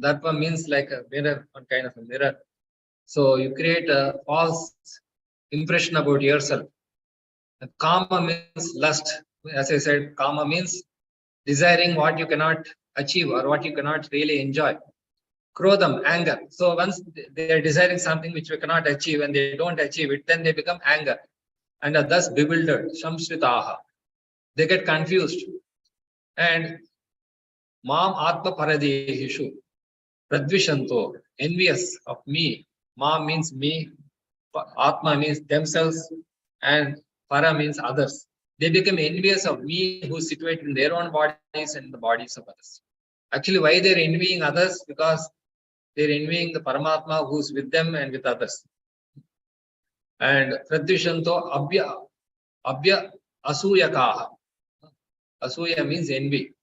Dharpam means like a mirror, one kind of a mirror. So you create a false impression about yourself. And kama means lust. As I said, kama means desiring what you cannot achieve or what you cannot really enjoy. Krodam, anger. So once they are desiring something which we cannot achieve and they don't achieve it, then they become anger and are thus bewildered. Shamshritaha. They get confused. And mam atma paradehishu. Pradvishanto, envious of me. Ma means me, Atma means themselves, and Para means others. They become envious of me who is situated in their own bodies and the bodies of others. Actually, why they're envying others? Because they're envying the Paramatma who's with them and with others. And Pradvishanto Abhya Asuyakaha. Asuya means envy.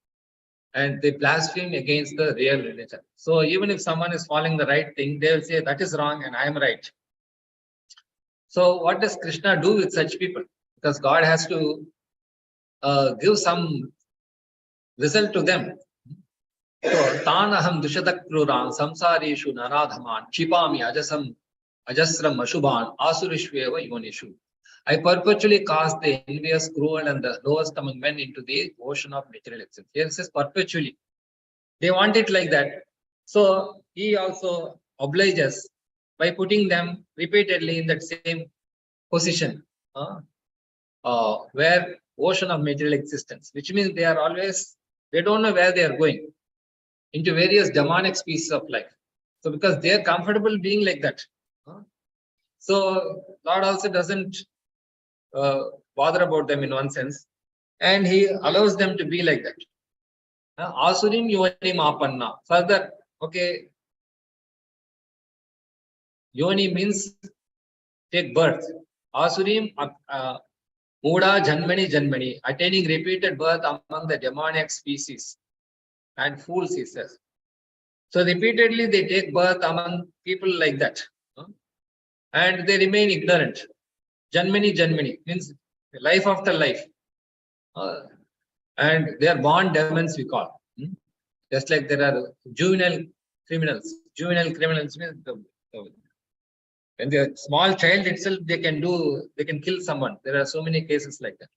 And they blaspheme against the real religion. So even if someone is following the right thing, they will say that is wrong and I am right. So what does Krishna do with such people? Because God has to give some result to them. So Tanaham Dushatak Kruran Samsarishu Naradhaman Chipami Ajasram Ashubhan Asurishveva Yonishu. I perpetually cast the envious, cruel, and the lowest among men into the ocean of material existence. Here it says perpetually. They want it like that. So he also obliges by putting them repeatedly in that same position, where ocean of material existence, which means they are always, they don't know where they are going, into various demonic species of life. So because they are comfortable being like that. So Lord also doesn't bother about them in one sense, and he allows them to be like that. Asurim yoni mapanna. Further, okay, yoni means take birth. Asurim muda janmani, attaining repeated birth among the demoniac species and fools, he says. So repeatedly they take birth among people like that, and they remain ignorant. Janmani means life after life. And they are born demons, we call. Just like there are juvenile criminals. Juvenile criminals means when they are small child itself, they can kill someone. There are so many cases like that.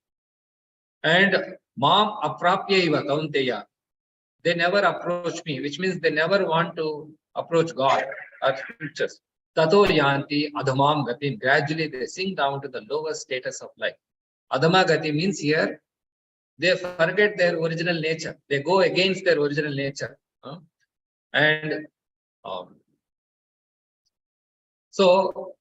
And mam aprapya iva kaunteya. They never approach me, which means they never want to approach God or scriptures. Tato yanti adhamam gati. Gradually they sink down to the lowest status of life. Adhama gati means here they forget their original nature. They go against their original nature. And so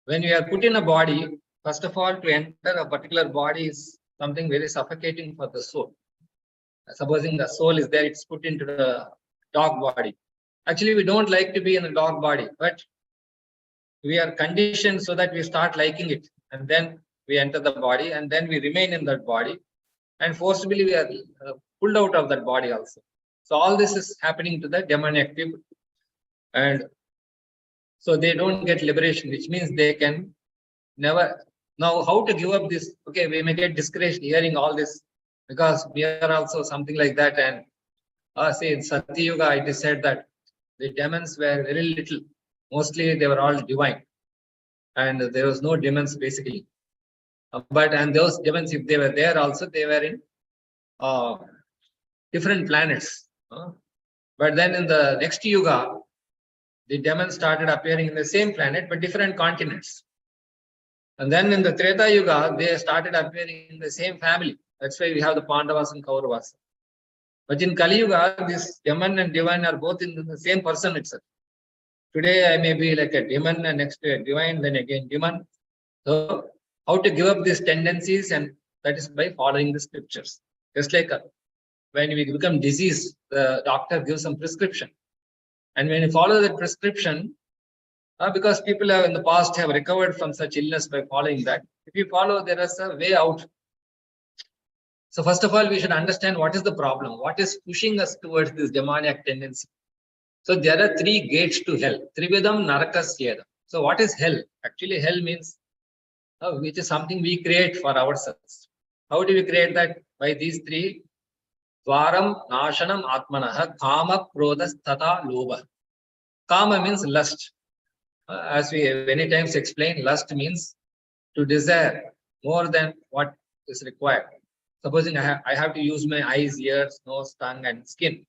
when you are put in a body, first of all, to enter a particular body is something very suffocating for the soul. Supposing the soul is there, it's put into the dog body. Actually, we don't like to be in a dog body, but we are conditioned so that we start liking it. And then we enter the body and then we remain in that body. And forcibly we are pulled out of that body also. So all this is happening to the demoniac people. And so they don't get liberation, which means they can never. Now, how to give up this? Okay, we may get discouraged hearing all this because we are also something like that. And say in Satya Yuga, it is said that the demons were very little. Mostly they were all divine. And there was no demons basically. And those demons, if they were there also, they were in different planets. But then in the next Yuga, the demons started appearing in the same planet, but different continents. And then in the Treta Yuga, they started appearing in the same family. That's why we have the Pandavas and Kauravas. But in Kali Yuga, this demon and divine are both in the same person itself. Today I may be like a demon and next day a divine, then again demon. So how to give up these tendencies, and that is by following the scriptures. Just like when we become diseased, the doctor gives some prescription. And when you follow that prescription, because people have in the past have recovered from such illness by following that, if you follow, there is a way out. So first of all, we should understand what is the problem, what is pushing us towards this demoniac tendency. So there are three gates to hell. Trividam Narakasyedam. So what is hell? Actually, hell means which is something we create for ourselves. How do we create that? By these three. Dvaram Nashanam Atmanaha Kama Krodha Tata Lobha. Kama means lust. As we many times explain, lust means to desire more than what is required. Supposing I have to use my eyes, ears, nose, tongue, and skin.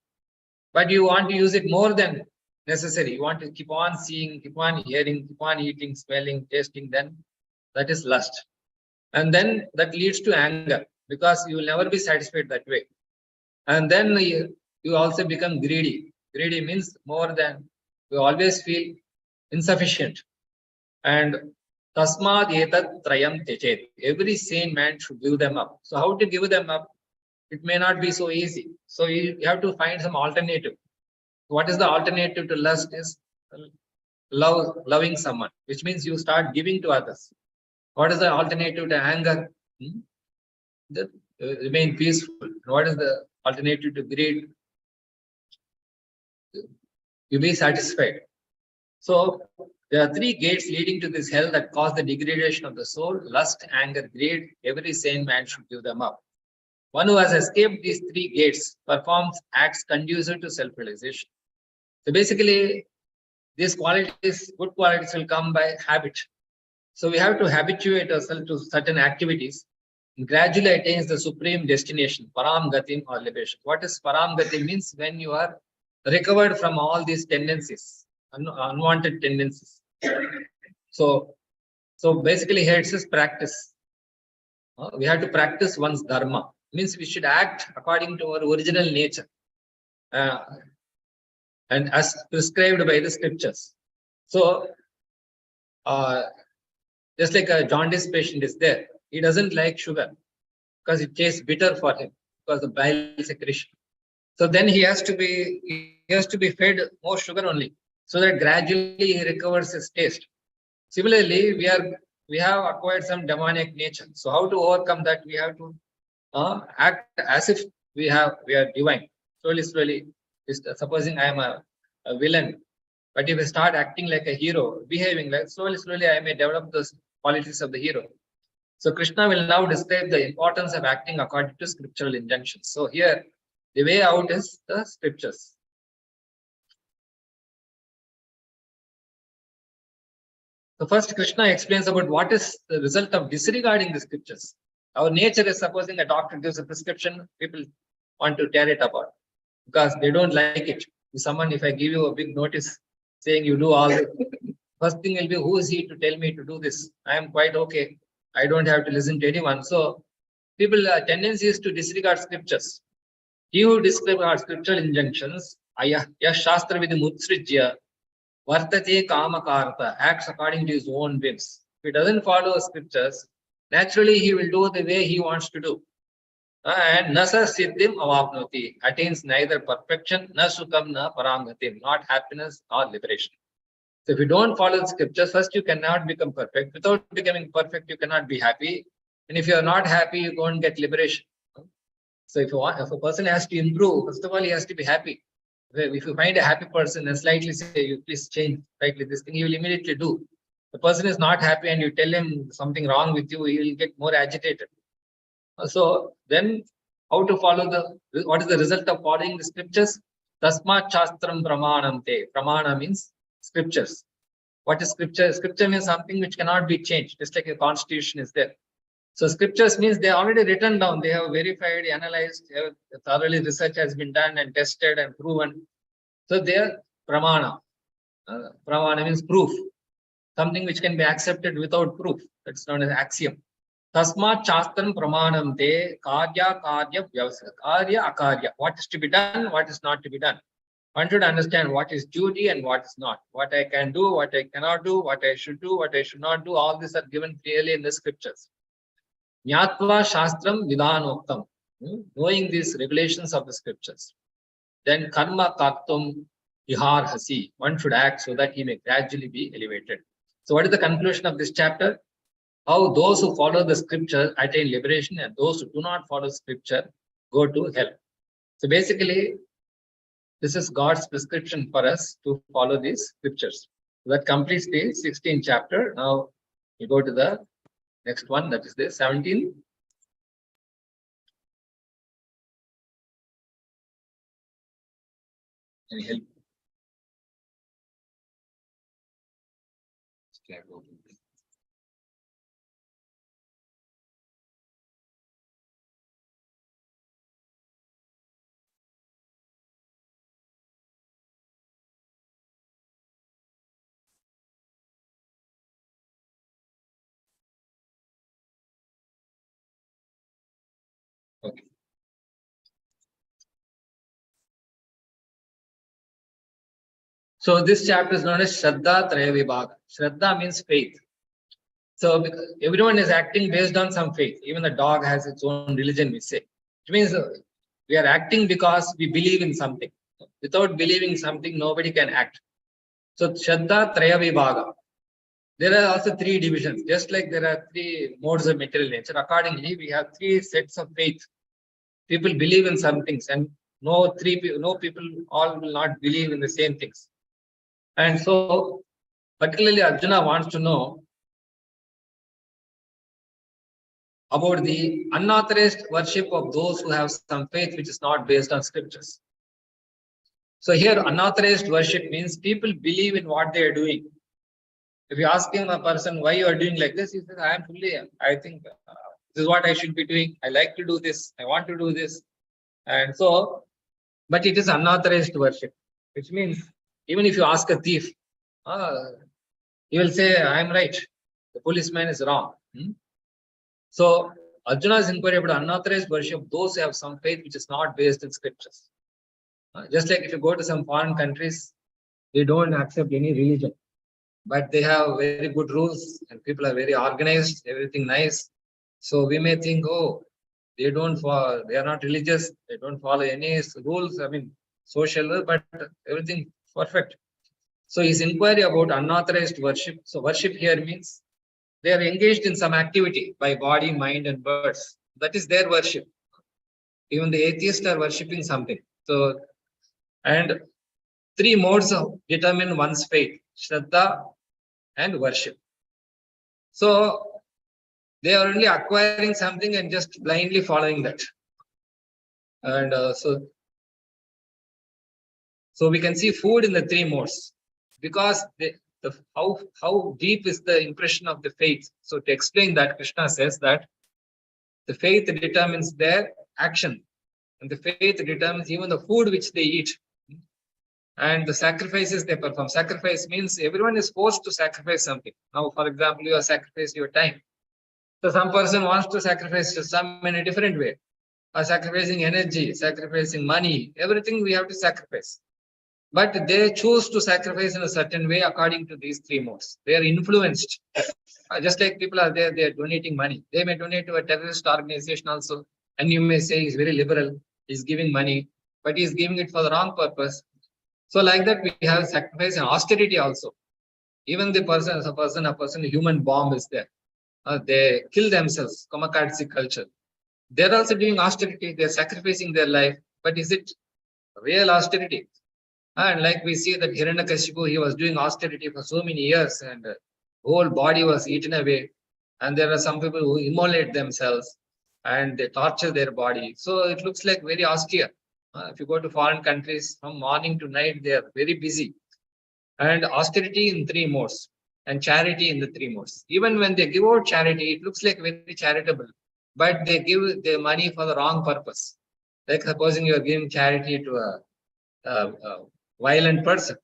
But you want to use it more than necessary. You want to keep on seeing, keep on hearing, keep on eating, smelling, tasting, then that is lust. And then that leads to anger, because you will never be satisfied that way. And then you also become greedy. Greedy means more than, you always feel insufficient. And tasmad etat trayam techet. Every sane man should give them up. So how to give them up? It may not be so easy. So you have to find some alternative. What is the alternative to lust? Is loving someone, which means you start giving to others. What is the alternative to anger? Remain peaceful. What is the alternative to greed? You be satisfied. So there are three gates leading to this hell that cause the degradation of the soul: lust, anger, greed. Every sane man should give them up. One who has escaped these three gates performs acts conducive to self-realization. So basically, these qualities, good qualities, will come by habit. So we have to habituate ourselves to certain activities and gradually attains the supreme destination, param gatim, or liberation. What is param gatim? Means when you are recovered from all these tendencies, unwanted tendencies. So basically here it says practice. We have to practice one's dharma. Means we should act according to our original nature and as prescribed by the scriptures. So just like a jaundice patient is there, he doesn't like sugar because it tastes bitter for him because of bile secretion. So then he has to be fed more sugar only, so that gradually he recovers his taste. Similarly, we have acquired some demoniac nature. So how to overcome that? We have to act as if we are divine. Slowly, supposing I am a villain, but if I start acting like a hero, behaving like, slowly I may develop those qualities of the hero. So Krishna will now describe the importance of acting according to scriptural injunctions. So here, the way out is the scriptures. So first, Krishna explains about what is the result of disregarding the scriptures. Our nature is, supposing a doctor gives a prescription, people want to tear it apart because they don't like it. If I give you a big notice saying you do all this, first thing will be, who is he to tell me to do this? I am quite okay. I don't have to listen to anyone. So people tendency is to disregard scriptures. He who disregards scriptural injunctions, yah shastra vidhi mutsrijya vartate kamakarta, acts according to his own whims. If he doesn't follow scriptures, naturally he will do the way he wants to do. And nasa siddhim avapnoti, attains neither perfection, na sukham, na paramgatim, not happiness or liberation. So if you don't follow the scriptures, first you cannot become perfect. Without becoming perfect, you cannot be happy. And if you are not happy, you won't get liberation. So if a person has to improve, first of all, he has to be happy. If you find a happy person and slightly say, you please change slightly this thing, he will immediately do. The person is not happy and you tell him something wrong with you, he will get more agitated. So then how to follow what is the result of following the scriptures? Tasmat shastram pramanante. Pramana means scriptures. What is scripture? Scripture means something which cannot be changed, just like a constitution is there. So scriptures means they are already written down. They have verified, analyzed, thoroughly research has been done and tested and proven. So they are pramana. Pramana means proof. Something which can be accepted without proof. That's known as axiom. Tasmat shastram pramanam te karya vyavasaya. Karya akarya. What is to be done, what is not to be done. One should understand what is duty and what is not. What I can do, what I cannot do, what I should do, what I should not do. All these are given clearly in the scriptures. Nyatva shastram vidanoktam. knowing these regulations of the scriptures. Then karma kartum iharhasi, one should act so that he may gradually be elevated. So what is the conclusion of this chapter? How those who follow the scripture attain liberation and those who do not follow scripture go to hell. So basically, this is God's prescription for us to follow these scriptures. That completes the 16th chapter. Now we go to the next one, that is the 17th. Can you help? Okay. So this chapter is known as Shraddha Traya Vibhaga. Shraddha means faith. So everyone is acting based on some faith. Even the dog has its own religion, we say. It means we are acting because we believe in something. Without believing something, nobody can act. So Shraddha Traya Vibhaga. There are also three divisions. Just like there are three modes of material nature, accordingly, we have three sets of faith. People believe in some things, and no people all will not believe in the same things. And so, particularly Arjuna wants to know about the unauthorized worship of those who have some faith which is not based on scriptures. So here, unauthorized worship means people believe in what they are doing. If you ask him a person why you are doing like this, he says, I think this is what I should be doing. I like to do this. I want to do this. And so, but it is unauthorized worship, which means even if you ask a thief, he will say, I am right. The policeman is wrong. So Arjuna's inquiry about unauthorized worship, those who have some faith which is not based in scriptures. Just like if you go to some foreign countries, they don't accept any religion, but they have very good rules and people are very organized, everything nice. So we may think, oh, they are not religious, they don't follow any rules, social, but everything perfect. So his inquiry about unauthorized worship. So worship here means they are engaged in some activity by body, mind, and words. That is their worship. Even the atheists are worshipping something. So, and three modes determine one's faith: Shraddha and worship. So they are only acquiring something and just blindly following that. And so we can see food in the three modes, because how deep is the impression of the faith. So to explain that, Krishna says that the faith determines their action, and the faith determines even the food which they eat, and the sacrifices they perform. Sacrifice means everyone is forced to sacrifice something. Now, for example, you have sacrificed your time. So some person wants to sacrifice some in a different way, or sacrificing energy, sacrificing money, everything we have to sacrifice. But they choose to sacrifice in a certain way according to these three modes. They are influenced. Just like people are there, they are donating money. They may donate to a terrorist organization also. And you may say he's very liberal, he's giving money, but he's giving it for the wrong purpose. So like that, we have sacrifice and austerity also. Even a human bomb is there. They kill themselves, kamakazi culture. They're also doing austerity, they're sacrificing their life. But is it real austerity? And like we see that Hiranyakashipu, he was doing austerity for so many years and whole body was eaten away. And there are some people who immolate themselves and they torture their body. So it looks like very austere. If you go to foreign countries, from morning to night, they are very busy. And austerity in three modes and charity in the three modes. Even when they give out charity, it looks like very charitable, but they give their money for the wrong purpose. Like supposing you are giving charity to a violent person,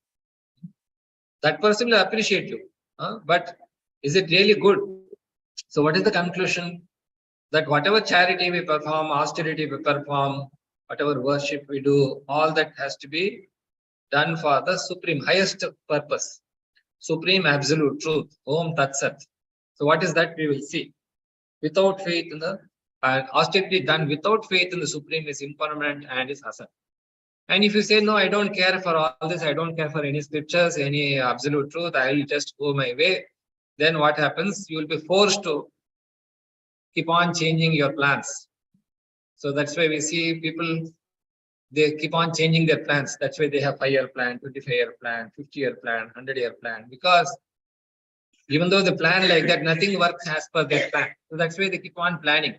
that person will appreciate you, but is it really good? So what is the conclusion? That whatever charity we perform, austerity we perform, whatever worship we do, all that has to be done for the supreme, highest purpose, supreme absolute truth, Om Tat Sat. So what is that? We will see. Without faith in the And austerity done without faith in the Supreme is impermanent and is asat. And if you say, no, I don't care for all this, I don't care for any scriptures, any absolute truth, I will just go my way, then what happens? You will be forced to keep on changing your plans. So that's why we see people, they keep on changing their plans. That's why they have 5-year plan, 25-year plan, 50-year plan, 100-year plan, because even though the plan like that, nothing works as per their plan. So that's why they keep on planning.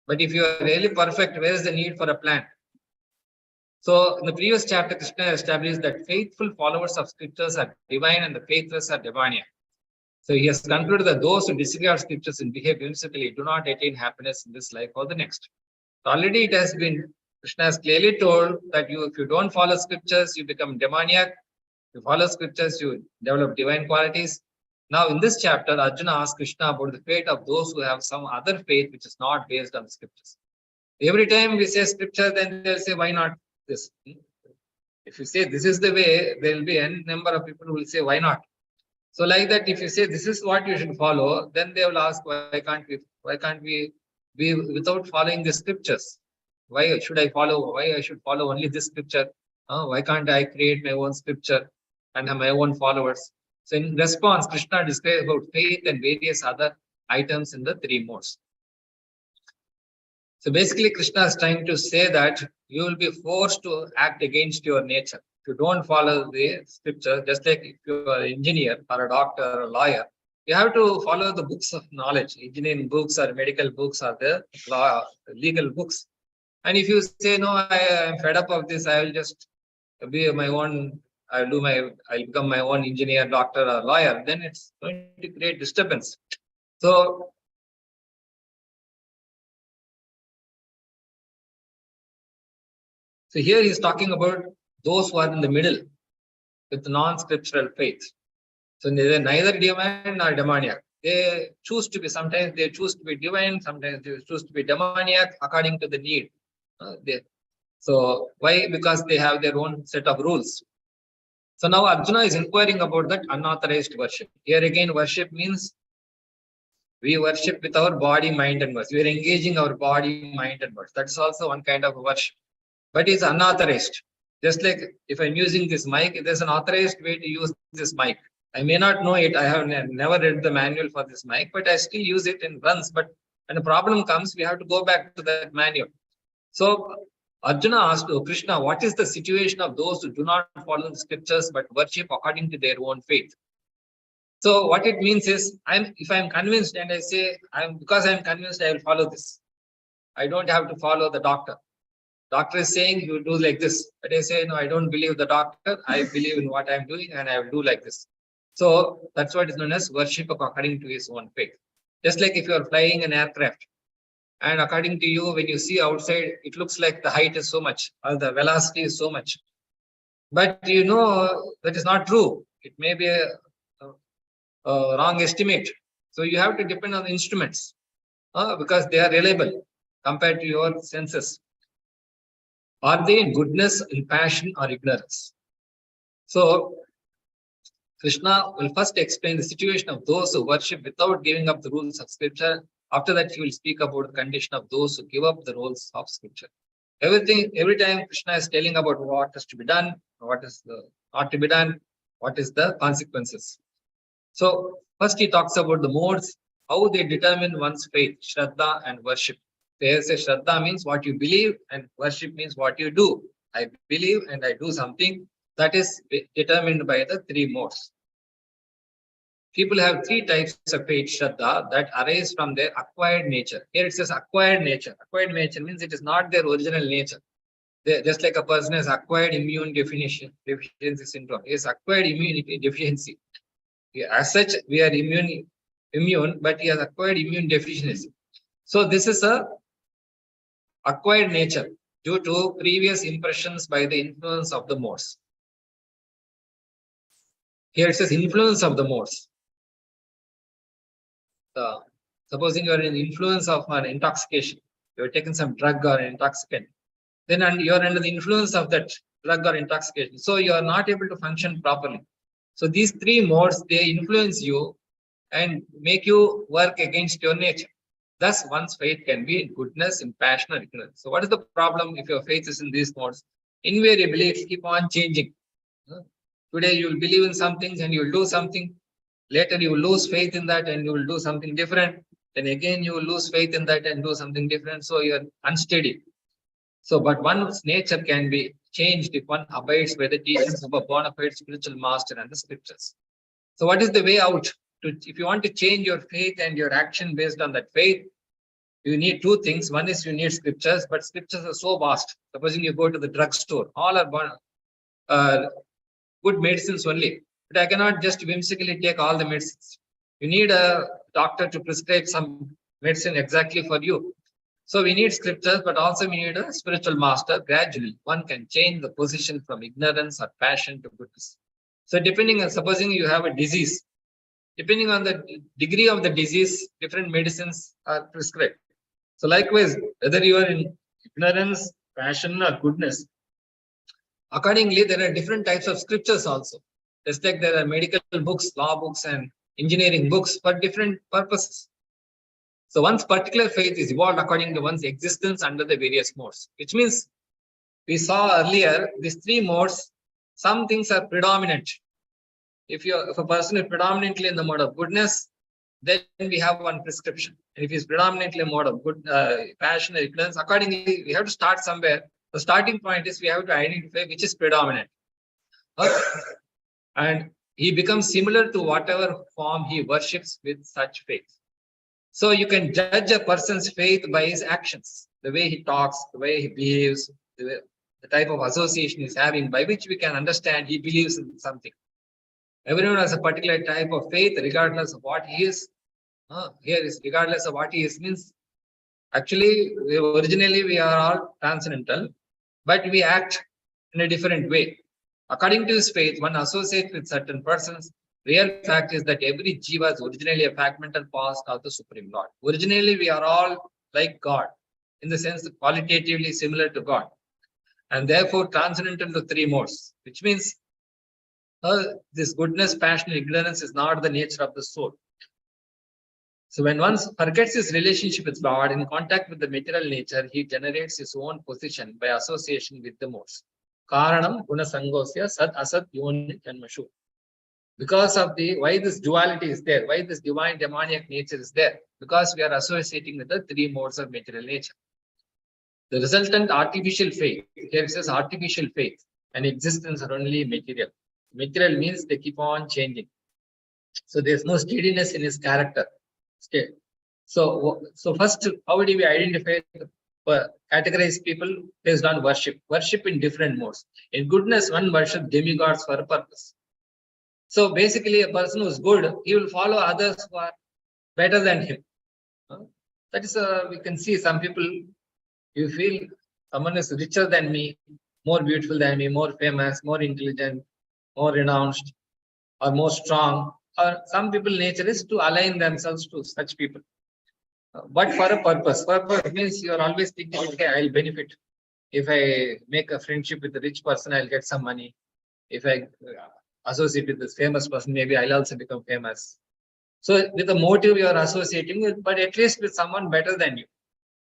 But if you are really perfect, where is the need for a plan? So in the previous chapter, Krishna established that faithful followers of scriptures are divine and the faithless are demoniac. So he has concluded that those who disregard scriptures and behave whimsically do not attain happiness in this life or the next. So already it has been, Krishna has clearly told that if you don't follow scriptures, you become demoniac. If you follow scriptures, you develop divine qualities. Now in this chapter, Arjuna asks Krishna about the fate of those who have some other faith which is not based on the scriptures. Every time we say scripture, then they'll say, why not this? If you say this is the way, there will be n number of people who will say, why not? So like that, if you say this is what you should follow, then they will ask, why can't we be without following the scriptures? Why should I follow? Why I should follow only this scripture? Why can't I create my own scripture and have my own followers? So in response, Krishna describes about faith and various other items in the 3 modes. So basically, Krishna is trying to say that you will be forced to act against your nature. If you don't follow the scripture, just like if you are an engineer or a doctor or a lawyer, you have to follow the books of knowledge, engineering books or medical books or the law, legal books. And if you say, no, I am fed up of this, I will just be my own, I'll become my own engineer, doctor or lawyer, then it's going to create disturbance. So here he's talking about those who are in the middle with non-scriptural faith. So they're neither divine nor demoniac. They choose to be, sometimes they choose to be divine, sometimes they choose to be demoniac according to the need. So why? Because they have their own set of rules. So now Arjuna is inquiring about that unauthorized worship. Here again, worship means we worship with our body, mind and words. We are engaging our body, mind and words. That's also one kind of worship. But it's unauthorized. Just like if I'm using this mic, there's an authorized way to use this mic. I may not know it. I have never read the manual for this mic, but I still use it in runs. But when a problem comes, we have to go back to that manual. So Arjuna asked Krishna, what is the situation of those who do not follow the scriptures but worship according to their own faith? So what it means is, if I'm convinced and I say, because I'm convinced I will follow this. I don't have to follow the doctor. Doctor is saying you do like this. But I say, no, I don't believe the doctor. I believe in what I'm doing and I will do like this. So that's what is known as worship according to his own faith. Just like if you are flying an aircraft, and according to you, when you see outside, it looks like the height is so much or the velocity is so much. But you know that is not true. It may be a wrong estimate. So you have to depend on the instruments because they are reliable compared to your senses. Are they in goodness, in passion, or ignorance? So Krishna will first explain the situation of those who worship without giving up the rules of scripture. After that, he will speak about the condition of those who give up the rules of scripture. Every time Krishna is telling about what is to be done, what is not to be done, what is the consequences. So first he talks about the modes, how they determine one's faith, Shraddha and worship. They say Shraddha means what you believe and worship means what you do. I believe and I do something that is determined by the 3 modes. People have 3 types of faith, Shraddha, that arise from their acquired nature. Here it says acquired nature. Acquired nature means it is not their original nature. Just like a person has acquired immune deficiency syndrome. He has acquired immunity deficiency. As such, we are immune, but he has acquired immune deficiency. So this is a acquired nature due to previous impressions by the influence of the modes. Here it says influence of the modes. Supposing you are in influence of an intoxication, you have taken some drug or an intoxicant, then you are under the influence of that drug or intoxication. So you are not able to function properly. So these 3 modes, they influence you and make you work against your nature. Thus, one's faith can be in goodness, in passion, or ignorance. So, what is the problem if your faith is in these modes? Invariably, it keep on changing. Today, you will believe in some things and you will do something. Later, you will lose faith in that and you will do something different. Then again, you will lose faith in that and do something different. So, you are unsteady. So, but one's nature can be changed if one abides by the teachings of a bona fide spiritual master and the scriptures. So, what is the way out? If you want to change your faith and your action based on that faith, you need two things. One is you need scriptures, but scriptures are so vast. Supposing you go to the drugstore, all are good medicines only. But I cannot just whimsically take all the medicines. You need a doctor to prescribe some medicine exactly for you. So we need scriptures, but also we need a spiritual master. Gradually, one can change the position from ignorance or passion to goodness. So depending on, supposing you have a disease, depending on the degree of the disease, different medicines are prescribed. So likewise, whether you are in ignorance, passion, or goodness, accordingly, there are different types of scriptures also. Just like there are medical books, law books, and engineering books for different purposes. So one's particular faith is evolved according to one's existence under the various modes, which means we saw earlier these three modes, some things are predominant. If a person is predominantly in the mode of goodness, then we have one prescription. And if he's predominantly in the mode of good passion or ignorance, accordingly, we have to start somewhere. The starting point is we have to identify which is predominant. And he becomes similar to whatever form he worships with such faith. So you can judge a person's faith by his actions, the way he talks, the way he behaves, the type of association he's having, by which we can understand he believes in something. Everyone has a particular type of faith, regardless of what he is. Here is regardless of what he is means. Actually, originally we are all transcendental, but we act in a different way. According to his faith, one associates with certain persons. Real fact is that every jiva is originally a fragmental past of the Supreme Lord. Originally, we are all like God, in the sense that qualitatively similar to God, and therefore transcendental to three modes, which means this goodness, passion, ignorance is not the nature of the soul. So when one forgets his relationship with God, in contact with the material nature, he generates his own position by association with the modes. Karanam guna sangosya sad asad yoni janmashu. Because of why this duality is there, why this divine demoniac nature is there, because we are associating with the three modes of material nature. The resultant artificial faith, here it says artificial faith and existence are only material. Material means they keep on changing. So there's no steadiness in his character. So first, how do we identify, categorize people based on worship? Worship in different modes. In goodness, one worships demigods for a purpose. So basically, a person who is good, he will follow others who are better than him. That is, we can see some people, you feel someone is richer than me, more beautiful than me, more famous, more intelligent, more renounced, or more strong. Or some people, nature is to align themselves to such people. But for a purpose. Purpose means you are always thinking, okay, I'll benefit. If I make a friendship with a rich person, I'll get some money. If I associate with this famous person, maybe I'll also become famous. So with the motive you are associating with, but at least with someone better than you.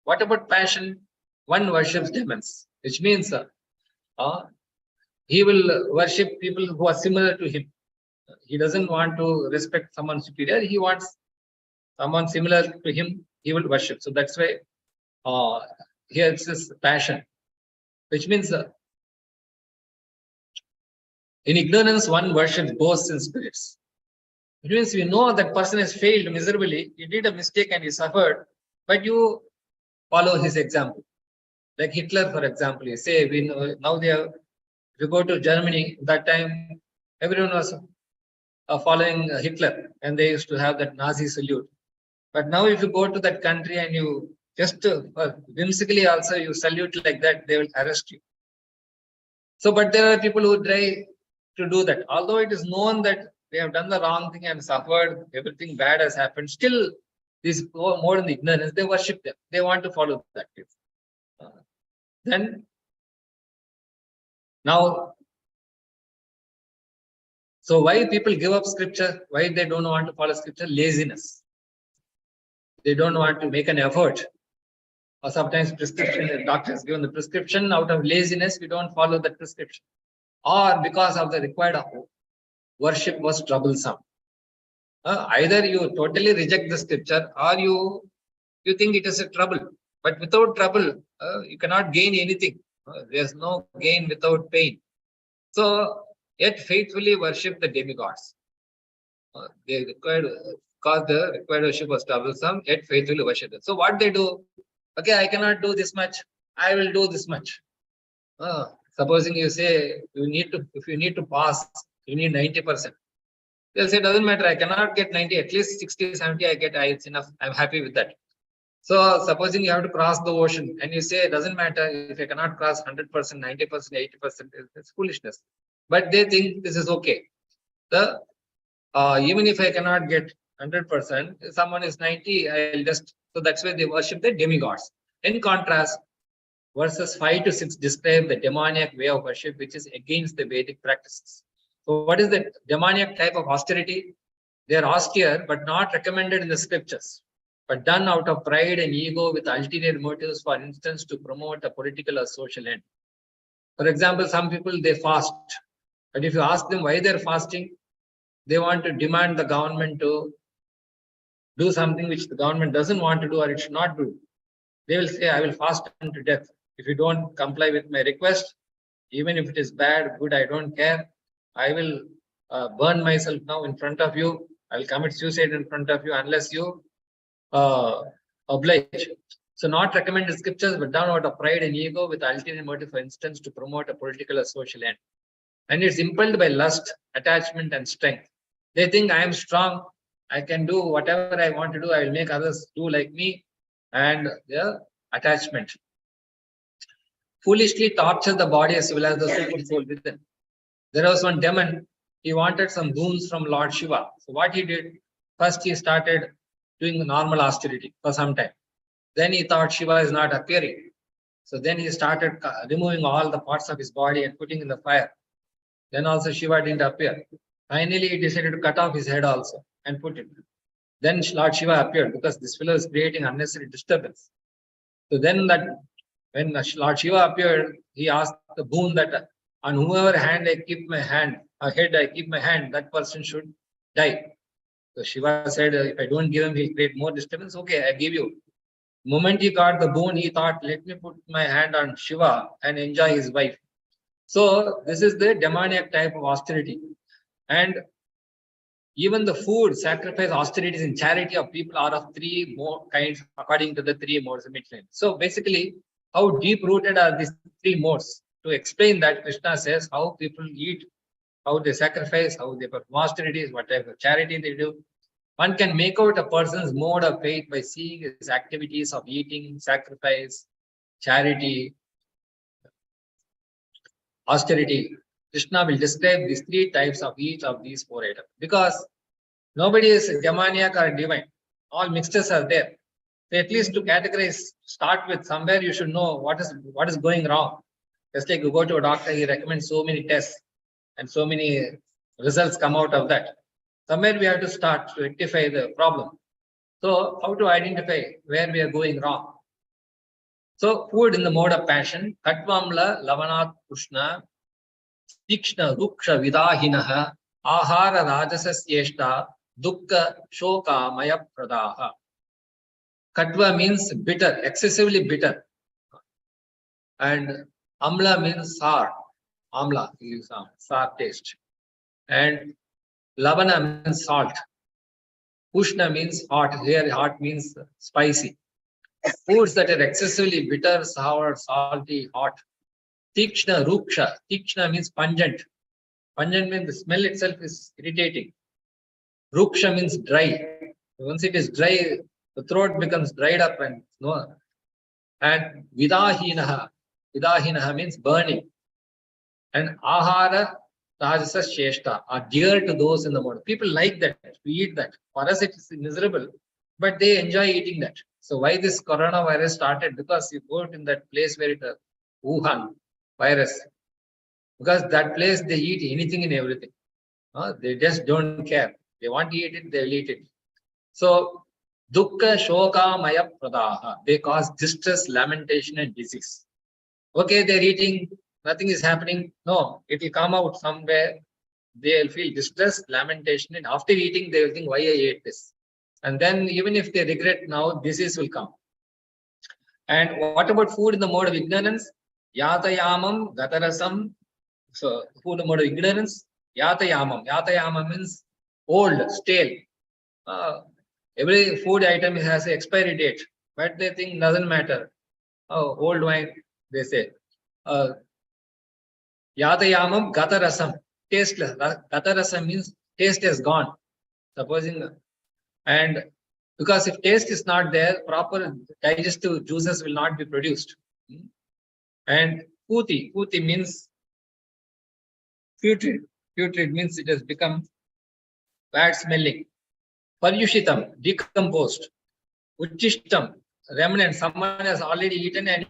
What about passion? One worships demons, which means he will worship people who are similar to him. He doesn't want to respect someone superior. He wants someone similar to him, he will worship. So that's why here it says passion, which means in ignorance, one worships ghosts and spirits. It means we know that person has failed miserably. He did a mistake and he suffered, but you follow his example. Like Hitler, for example, you say we know, now they have. If you go to Germany, that time everyone was following Hitler, and they used to have that Nazi salute. But now, if you go to that country and you just whimsically also you salute like that, they will arrest you. So, but there are people who try to do that. Although it is known that they have done the wrong thing and suffered, everything bad has happened, still, these more in the ignorance, they worship them. They want to follow that. Then, now, so why people give up scripture? Why they don't want to follow scripture? Laziness. They don't want to make an effort. Or sometimes prescription, the doctor has given the prescription out of laziness, we don't follow that prescription. Or because of the required worship was troublesome. Either you totally reject the scripture or you think it is a trouble. But without trouble, you cannot gain anything. There's no gain without pain. So, yet faithfully worship the demigods. They required, because the required worship was troublesome, yet faithfully worship them. So what they do? Okay, I cannot do this much. I will do this much. Supposing you say if you need to pass, you need 90%. They'll say, doesn't matter, I cannot get 90, at least 60, 70 I get, it's enough. I'm happy with that. So supposing you have to cross the ocean and you say, it doesn't matter if I cannot cross 100%, 90%, 80%, it's foolishness. But they think this is okay. Even if I cannot get 100%, if someone is 90, I'll just, so that's why they worship the demigods. In contrast, verses 5 to 6 describe the demoniac way of worship, which is against the Vedic practices. So what is the demoniac type of austerity? They are austere, but not recommended in the scriptures, but done out of pride and ego with ulterior motives, for instance, to promote a political or social end. For example, some people, they fast. But if you ask them why they're fasting, they want to demand the government to do something which the government doesn't want to do or it should not do. They will say, I will fast unto death. If you don't comply with my request, even if it is bad, good, I don't care. I will burn myself now in front of you. I will commit suicide in front of you unless you oblige. So not recommended scriptures, but done out of pride and ego with ulterior motive, for instance, to promote a political or social end. And it's impelled by lust, attachment, and strength. They think I am strong, I can do whatever I want to do, I will make others do like me, and their attachment. Foolishly torture the body as well as the super soul within. There was one demon, he wanted some boons from Lord Shiva. So what he did, first he started doing the normal austerity for some time. Then he thought Shiva is not appearing. So then he started removing all the parts of his body and putting in the fire. Then also Shiva didn't appear. Finally, he decided to cut off his head also and put it. Then Lord Shiva appeared because this fellow is creating unnecessary disturbance. So then when Lord Shiva appeared, he asked the boon that on whoever hand I keep my hand, head I keep my hand, that person should die. So Shiva said, if I don't give him, he'll create more disturbance. Okay, I give you. The moment he got the boon, he thought, let me put my hand on Shiva and enjoy his wife. So this is the demoniac type of austerity. And even the food, sacrifice, austerities, and charity of people are of three more kinds according to the three modes of midline. So basically, how deep rooted are these three modes? To explain that, Krishna says how people eat, how they sacrifice, how they perform austerities, what type of charity they do. One can make out a person's mode of faith by seeing his activities of eating, sacrifice, charity, austerity. Krishna will describe these three types of each of these four items because nobody is demoniac or divine. All mixtures are there. So at least to categorize, start with somewhere you should know what is going wrong. Just like you go to a doctor, he recommends so many tests and so many results come out of that. Somewhere we have to start to rectify the problem. So how to identify where we are going wrong? So food in the mode of passion, katvamla lavanat pushna, tikshna ruksha vidahinaha, ahara rajasasyeshta, dukkha shoka maya pradaha. Katva means bitter, excessively bitter. And amla means sour. Amla is sour taste. And lavana means salt. Pushna means hot. Here hot means spicy. Foods that are excessively bitter, sour, salty, hot. Tikshna, ruksha. Tikshna means pungent. Pungent means the smell itself is irritating. Ruksha means dry. Once it is dry, the throat becomes dried up and no. And vidahinaha. Vidahinaha means burning. And ahara rajasa sheshta are dear to those in the world. People like that, to eat that. For us it is miserable, but they enjoy eating that. So why this coronavirus started? Because you go in that place where it Wuhan virus. Because that place they eat anything and everything. They just don't care. They want to eat it, they'll eat it. So Dukkha shoka maya pradaha. They cause distress, lamentation, and disease. Okay, they're eating, nothing is happening. No, it will come out somewhere. They'll feel distress, lamentation, and after eating, they will think, why I ate this. And then, even if they regret now, disease will come. And what about food in the mode of ignorance? Yatayamam, gatarasam. So, food in the mode of ignorance. Yatayamam. Yatayamam means old, stale. Every food item has an expiry date, but they think doesn't matter. Oh, old wine, they say. Yatayamam gatarasam, tasteless. Gatarasam means taste has gone. Supposing, and because if taste is not there, proper digestive juices will not be produced. And puti means putrid. Putrid means it has become bad smelling. Paryushitam, decomposed. Uchishtam, remnant. Someone has already eaten and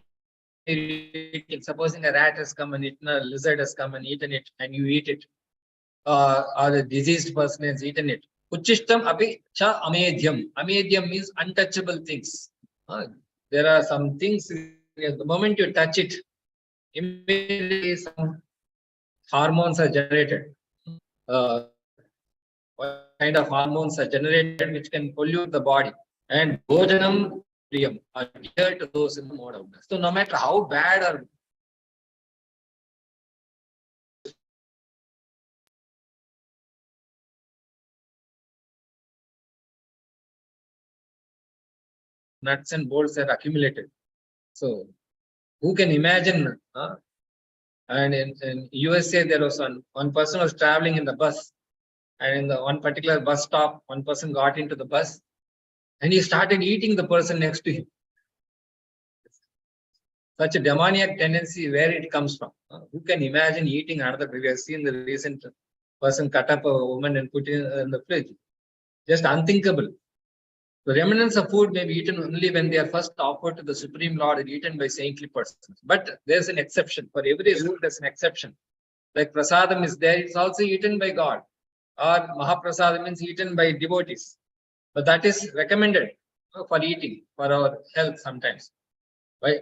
supposing a rat has come and eaten, a lizard has come and eaten it, and you eat it, or a diseased person has eaten it. Uchishtam api cha amedhyam. Amedhyam means untouchable things. There are some things, the moment you touch it, immediately some hormones are generated. What kind of hormones are generated which can pollute the body. And bhojanam priyam are dear to those in the mode of grace. So no matter how bad or nuts and bolts are accumulated. So who can imagine? And in USA, there was one person was traveling in the bus, and in the one particular bus stop, one person got into the bus and he started eating the person next to him. Such a demoniac tendency, where it comes from? Who can imagine eating another? We have seen the recent person cut up a woman and put it in the fridge. Just unthinkable. The remnants of food may be eaten only when they are first offered to the Supreme Lord and eaten by saintly persons. But there's an exception. For every rule, there's an exception. Like prasadam is there, it's also eaten by God. Or mahaprasadam means eaten by devotees. But that is recommended for eating, for our health sometimes. Right?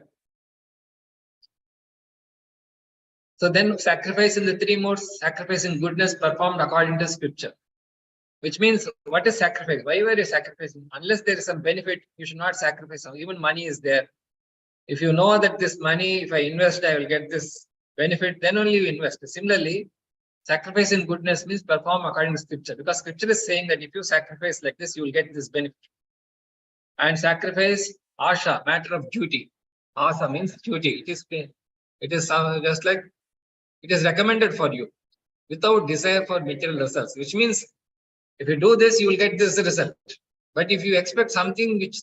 So then sacrifice in the three modes, sacrifice in goodness performed according to scripture. Which means, what is sacrifice? Why were you sacrificing? Unless there is some benefit, you should not sacrifice. Even money is there. If you know that this money, if I invest, I will get this benefit, then only you invest. Similarly, sacrifice in goodness means perform according to scripture. Because scripture is saying that if you sacrifice like this, you will get this benefit. And sacrifice, asha, matter of duty. Asha means duty. It is just like, it is recommended for you without desire for material results, which means if you do this, you will get this result. But if you expect something which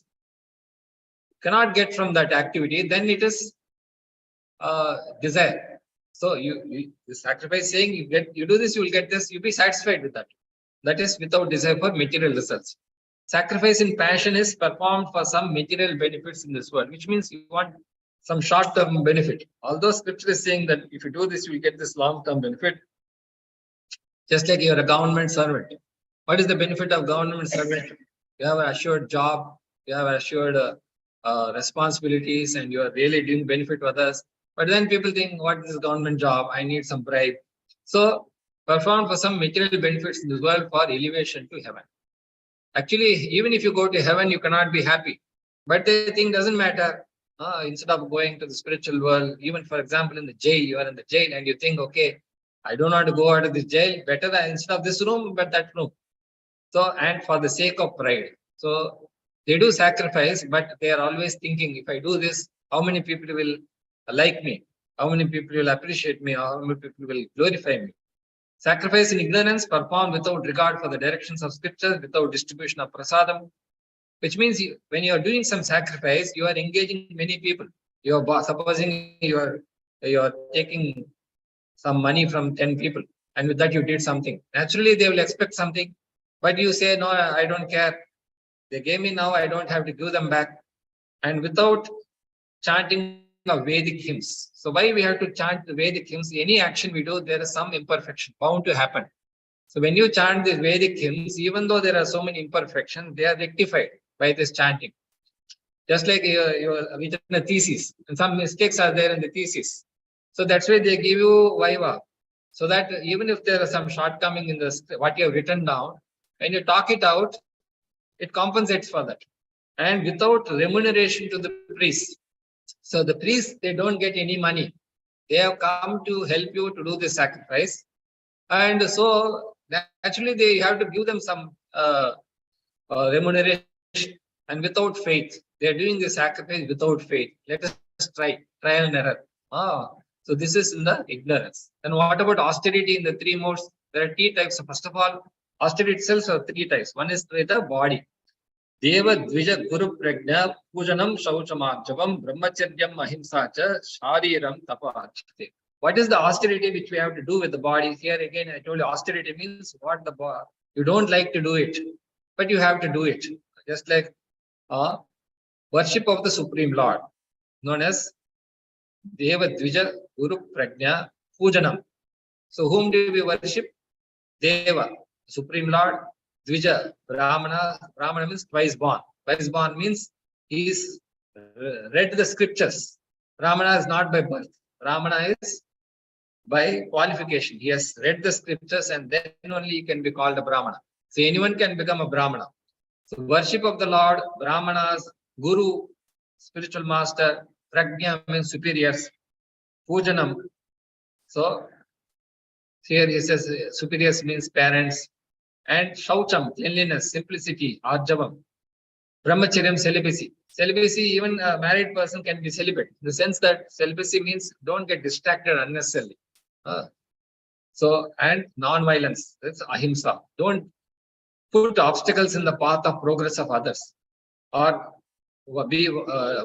cannot get from that activity, then it is desire. So you sacrifice saying you do this, you will get this, you'll be satisfied with that. That is without desire for material results. Sacrifice in passion is performed for some material benefits in this world, which means you want some short-term benefit. Although scripture is saying that if you do this, you will get this long-term benefit. Just like you're a government servant. What is the benefit of government servant? You have an assured job, you have assured responsibilities, and you are really doing benefit to others. But then people think, what is this government job? I need some bribe. So perform for some material benefits in this world for elevation to heaven. Actually, even if you go to heaven, you cannot be happy. But they think doesn't matter. Instead of going to the spiritual world, even for example, in the jail, you are in the jail and you think, okay, I don't want to go out of this jail. Better than instead of this room, but that room. So, and for the sake of pride. So they do sacrifice, but they are always thinking, if I do this, how many people will like me? How many people will appreciate me? How many people will glorify me? Sacrifice in ignorance, performed without regard for the directions of scripture, without distribution of prasadam, which means when you are doing some sacrifice, you are engaging many people. You are supposing you are taking some money from 10 people, and with that you did something. Naturally, they will expect something, but you say, no, I don't care. They gave me, now I don't have to give them back. And without chanting of Vedic hymns. So why we have to chant the Vedic hymns? Any action we do, there is some imperfection bound to happen. So when you chant the Vedic hymns, even though there are so many imperfections, they are rectified. by this chanting. Just like you written a thesis, and some mistakes are there in the thesis. So that's why they give you viva. So that even if there are some shortcoming in what you have written down, when you talk it out, it compensates for that. And without remuneration to the priest. So the priests, they don't get any money. They have come to help you to do the sacrifice. And so naturally they have to give them some remuneration, and without faith. They are doing the sacrifice without faith. Let us trial and error. So this is in the ignorance. Then what about austerity in the three modes? There are three types. So first of all, austerity itself are three types. One is with the body. Deva Dvija Guru Prajna Pujanam Shauchamarjavam Brahmacharyam Ahimsa Cha Shariram Tapachate. What is the austerity which we have to do with the body? Here again, I told you austerity means what the body. You don't like to do it, but you have to do it. Just like worship of the Supreme Lord, known as Deva Dvija Guru Prajna Pujanam. So whom do we worship? Deva, Supreme Lord. Dvija, Brahmana. Brahmana means twice born. Twice born means he is read the scriptures. Brahmana is not by birth. Brahmana is by qualification. He has read the scriptures and then only he can be called a Brahmana. So anyone can become a Brahmana. So worship of the Lord, Brahmanas, Guru, spiritual master, Prajna means superiors, Pujanam. So here he says superiors means parents, and Shaucham, cleanliness, simplicity, Arjavam, Brahmacharyam, celibacy. Celibacy, even a married person can be celibate, in the sense that celibacy means don't get distracted unnecessarily. So, and non-violence, that's ahimsa. Don't put obstacles in the path of progress of others, or be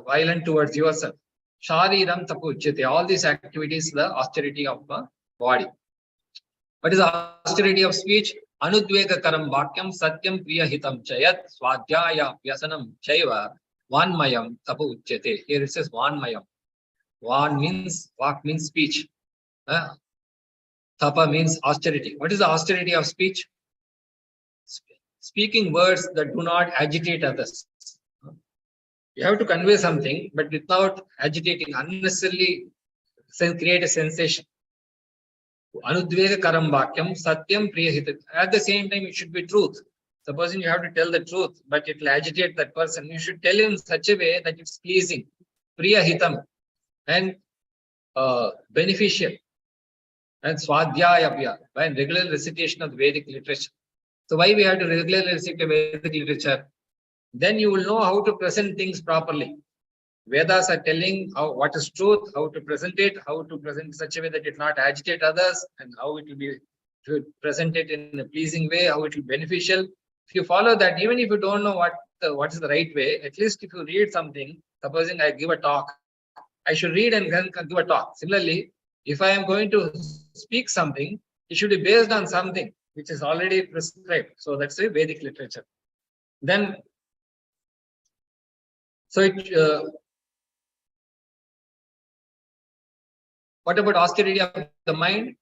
violent towards yourself. Shariram tapuchyate. All these activities, the austerity of the body. What is the austerity of speech? Anudvega karam vakyam satyam priya hitam chayat swadhyaya vyasanam chaiva vanmayam tapuchyate. Here it says vanmayam. Van means, vak means speech. Tapa means austerity. What is the austerity of speech? Speaking words that do not agitate others. You have to convey something, but without agitating, unnecessarily create a sensation. Anudvega karam vakyam satyam priyahita. At the same time, it should be truth. Supposing you have to tell the truth, but it will agitate that person, you should tell him in such a way that it's pleasing, priyahitam, and beneficial, and swadhyaya, by regular recitation of the Vedic literature. So why we have to regularly recite the Vedic literature? Then you will know how to present things properly. Vedas are telling what is truth, how to present it, how to present in such a way that it will not agitate others, and how it will be to present it in a pleasing way, how it will be beneficial. If you follow that, even if you don't know what is the right way, at least if you read something, supposing I give a talk, I should read and then give a talk. Similarly, if I am going to speak something, it should be based on something which is already prescribed. So that's a Vedic literature. Then, so what about austerity of the mind?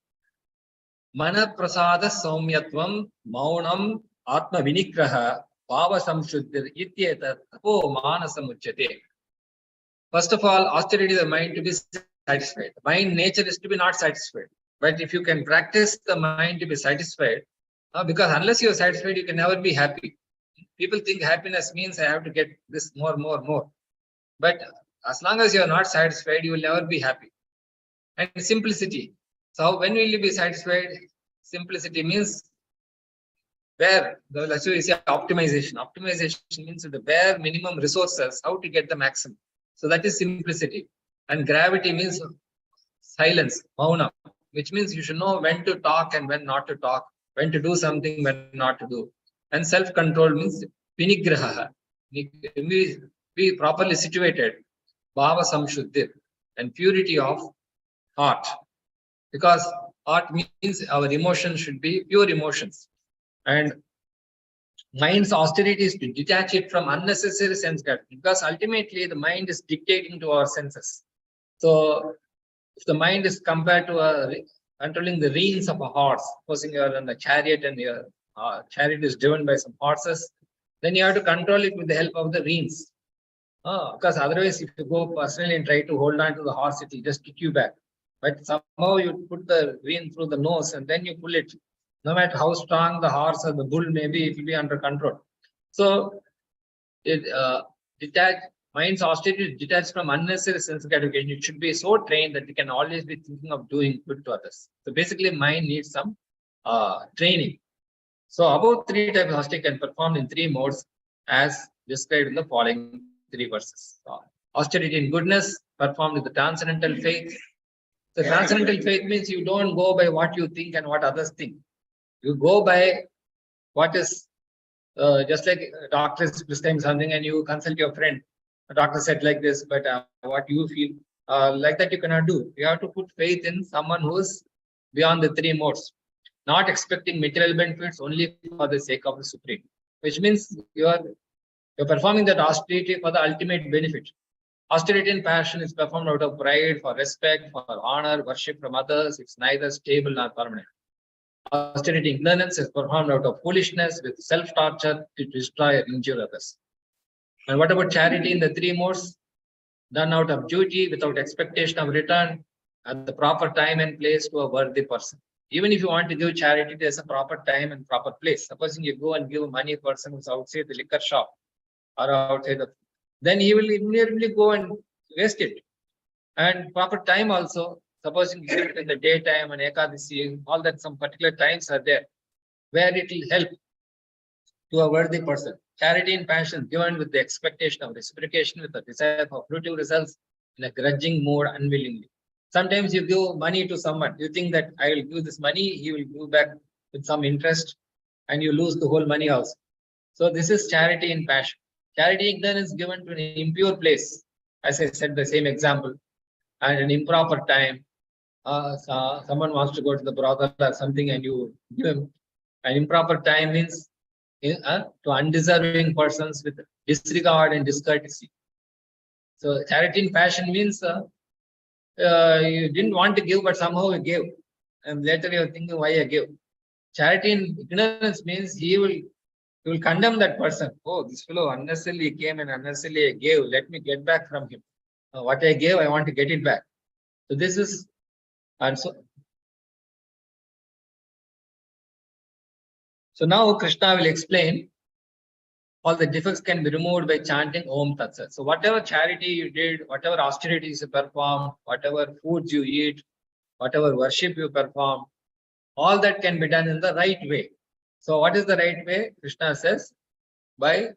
Mana prasada saumyatvam maunam atma vinigraha bhava samshuddhir ityeta tapo manasam uchyate. First of all, austerity of the mind to be satisfied. The mind nature is to be not satisfied. But if you can practice the mind to be satisfied, because unless you are satisfied, you can never be happy. People think happiness means I have to get this more. But as long as you are not satisfied, you will never be happy. And simplicity. So when will you be satisfied? Simplicity means where, let's say optimization. Optimization means the bare minimum resources, how to get the maximum. So that is simplicity. And gravity means silence, mauna, which means you should know when to talk and when not to talk, when to do something, when not to do. And self-control means vinigraha, be properly situated, bhava samshuddhir, and purity of heart. Because heart means our emotions should be pure emotions. And mind's austerity is to detach it from unnecessary sense gratifying, because ultimately the mind is dictating to our senses. So if the mind is compared to controlling the reins of a horse, supposing you're in a chariot and your chariot is driven by some horses, then you have to control it with the help of the reins. Because otherwise, if you go personally and try to hold on to the horse, it will just kick you back. But somehow you put the rein through the nose and then you pull it. No matter how strong the horse or the bull may be, it will be under control. So, mind's austerity is detached from unnecessary sense gratification. It should be so trained that it can always be thinking of doing good to others. So basically, mind needs some training. So about 3 types of austerity can perform in 3 modes as described in the following 3 verses. Austerity in goodness, performed with the transcendental faith. The transcendental faith means you don't go by what you think and what others think. You go by what is just like a doctor is prescribing something and you consult your friend. The doctor said like this, but what you feel like that you cannot do. You have to put faith in someone who is beyond the 3 modes, not expecting material benefits only for the sake of the Supreme, which means you're performing that austerity for the ultimate benefit. Austerity in passion is performed out of pride, for respect, for honor, worship from others. It's neither stable nor permanent. Austerity in ignorance is performed out of foolishness with self-torture to destroy or injure others. And what about charity in the 3 modes? Done out of duty, without expectation of return, at the proper time and place to a worthy person. Even if you want to give charity, there's a proper time and proper place. Supposing you go and give money to a person who's outside the liquor shop or outside the, then he will immediately go and waste it. And proper time also, supposing you give it in the daytime and Ekadasi, all that some particular times are there where it will help to a worthy person. Charity in passion given with the expectation of reciprocation, with the desire for fruitive results in a grudging mode unwillingly. Sometimes you give money to someone, you think that I will give this money, he will give back with some interest, and you lose the whole money also. So this is charity in passion. Charity ignorance given to an impure place, as I said, the same example, and an improper time. Someone wants to go to the brothel or something, and you give him an improper time means to undeserving persons with disregard and discourtesy. So charity in passion means you didn't want to give, but somehow you gave, and later you're thinking why I gave. Charity in ignorance means he will condemn that person. Oh, this fellow unnecessarily came and unnecessarily gave. Let me get back from him. What I gave, I want to get it back. So this is, and so now Krishna will explain all the defects can be removed by chanting Om Tat Sat. So whatever charity you did, whatever austerities you perform, whatever foods you eat, whatever worship you perform, all that can be done in the right way. So what is the right way? Krishna says, by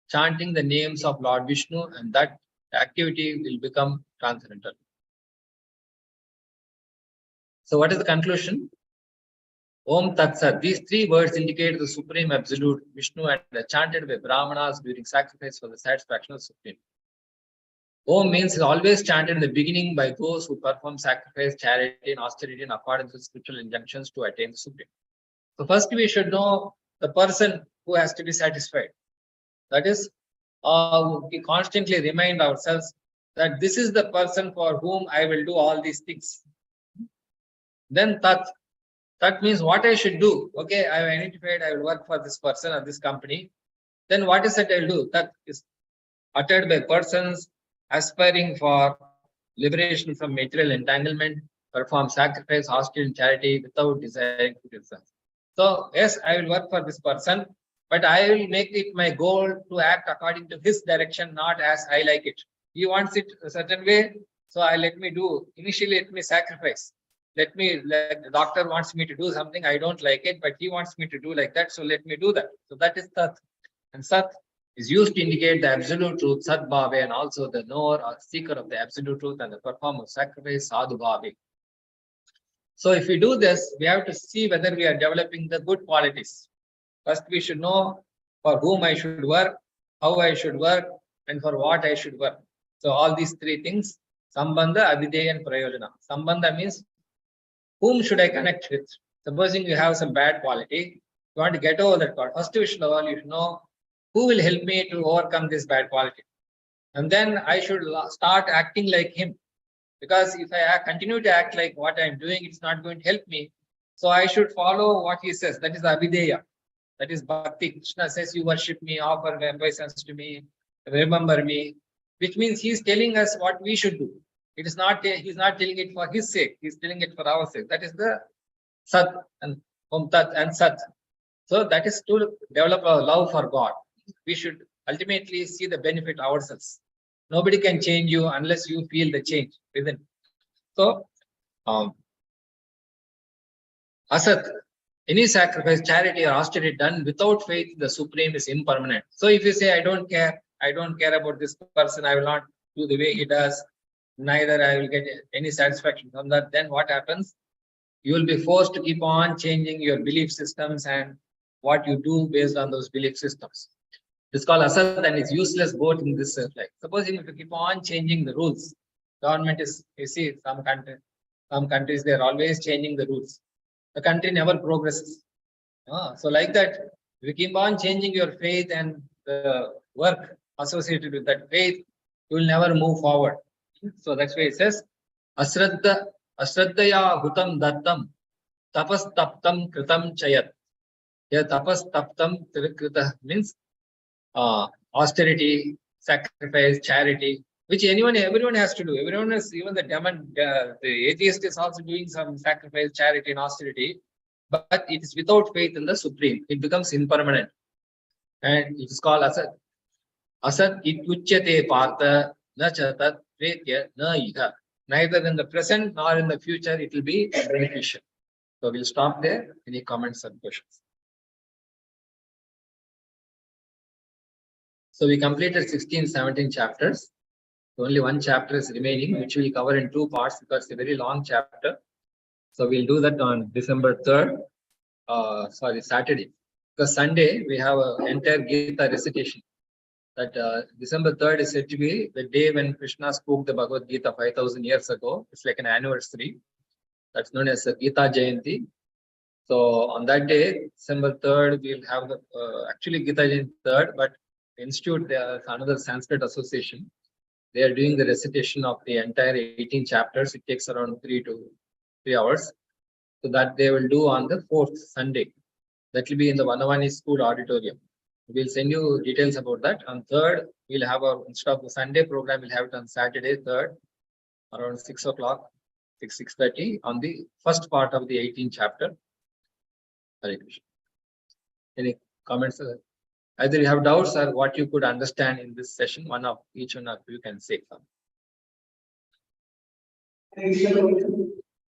chanting the names of Lord Vishnu, and that activity will become transcendental. So what is the conclusion? Om Tat Sat. These 3 words indicate the Supreme Absolute Vishnu and are chanted by Brahmanas during sacrifice for the satisfaction of the Supreme. Om means always chanted in the beginning by those who perform sacrifice, charity, and austerity in accordance with spiritual injunctions to attain the Supreme. So first we should know the person who has to be satisfied. That is, we constantly remind ourselves that this is the person for whom I will do all these things. Then Tat. That means what I should do. Okay, I have identified I will work for this person or this company. Then what is it I will do? That is uttered by persons aspiring for liberation from material entanglement, perform sacrifice, austerity, and charity without desiring to results. So yes, I will work for this person, but I will make it my goal to act according to his direction, not as I like it. He wants it a certain way, so let me do. Initially, let me sacrifice. Like the doctor wants me to do something, I don't like it, but he wants me to do like that, so let me do that. So that is Tat. And Sat is used to indicate the absolute truth, Sat Bhave, and also the knower or seeker of the absolute truth and the performer of sacrifice, Sadhu Bhave. So if we do this, we have to see whether we are developing the good qualities. First, we should know for whom I should work, how I should work, and for what I should work. So all these 3 things, Sambandha, Abhideya, and Prayojana. Sambandha means whom should I connect with? Supposing you have some bad quality, you want to get over that quality. First, you should know who will help me to overcome this bad quality. And then I should start acting like him. Because if I continue to act like what I'm doing, it's not going to help me. So I should follow what he says. That is Abhideya. That is bhakti. Krishna says, you worship me, offer obeisance to me, remember me, which means he is telling us what we should do. It is not, he is not telling it for his sake, he is telling it for our sake. That is the Sat and Om Tat and Sat. So that is to develop a love for God. We should ultimately see the benefit ourselves. Nobody can change you unless you feel the change within. So, Asat, any sacrifice, charity, or austerity done without faith, the Supreme is impermanent. So if you say, I don't care about this person, I will not do the way he does, neither I will get any satisfaction from that, then what happens? You will be forced to keep on changing your belief systems and what you do based on those belief systems. It's called asat and it's useless both in this life. Supposing if you keep on changing the rules, government is, you see, some countries, they're always changing the rules. The country never progresses. So like that, if you keep on changing your faith and the work associated with that faith, you will never move forward. So that's why it says, asraddhaya hutam dattam tapas taptam kritam chayat. Here tapas taptam krita means austerity, sacrifice, charity, which everyone has to do. Everyone is, even the atheist is also doing some sacrifice, charity, and austerity, but it is without faith in the Supreme. It becomes impermanent. And it is called asat. Asat ityuchyate partha na chatat pretya na iha. Neither in the present nor in the future it will be beneficial. So we'll stop there. Any comments or questions? So we completed 16, 17 chapters. Only one chapter is remaining, which we'll cover in 2 parts because it's a very long chapter. So we'll do that on December 3rd, Saturday. Because Sunday, we have an entire Gita recitation. That December 3rd is said to be the day when Krishna spoke the Bhagavad Gita 5,000 years ago. It's like an anniversary. That's known as Gita Jayanti. So on that day, December 3rd, we'll have the, actually Gita Jayanti 3rd, but the institute, there's another Sanskrit association. They are doing the recitation of the entire 18 chapters. It takes around 3 hours. So that they will do on the 4th Sunday. That will be in the Vanavani School auditorium. We'll send you details about that. On 3rd, we'll have instead of the Sunday program, we'll have it on Saturday 3rd, around 6 o'clock, 6:30 on the first part of the 18th chapter. Hare Krishna. Any comments? Either you have doubts or what you could understand in this session, each one of you can say something.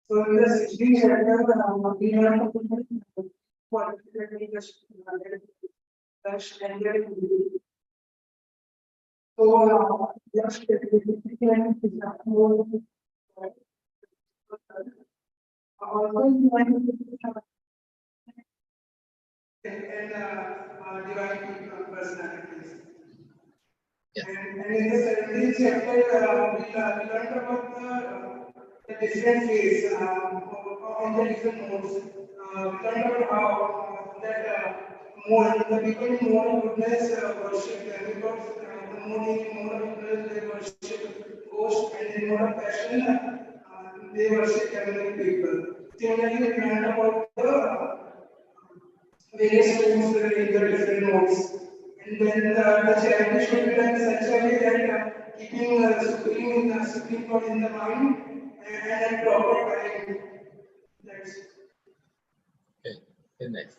So in the 16th chapter, we have what so just and divine personalities. Yeah. And in the 17th chapter, we learned about the different ways on the different modes. We learned about how the people in mode of goodness worship demigods, the mode of goodness they worship ghosts, and in mode of passion they worship demonic people. Similarly, we learned about the various modes in the different modes. And then the charity should be done in such a way that keeping the Supreme God in the mind and at proper time. That's Okay, very nice.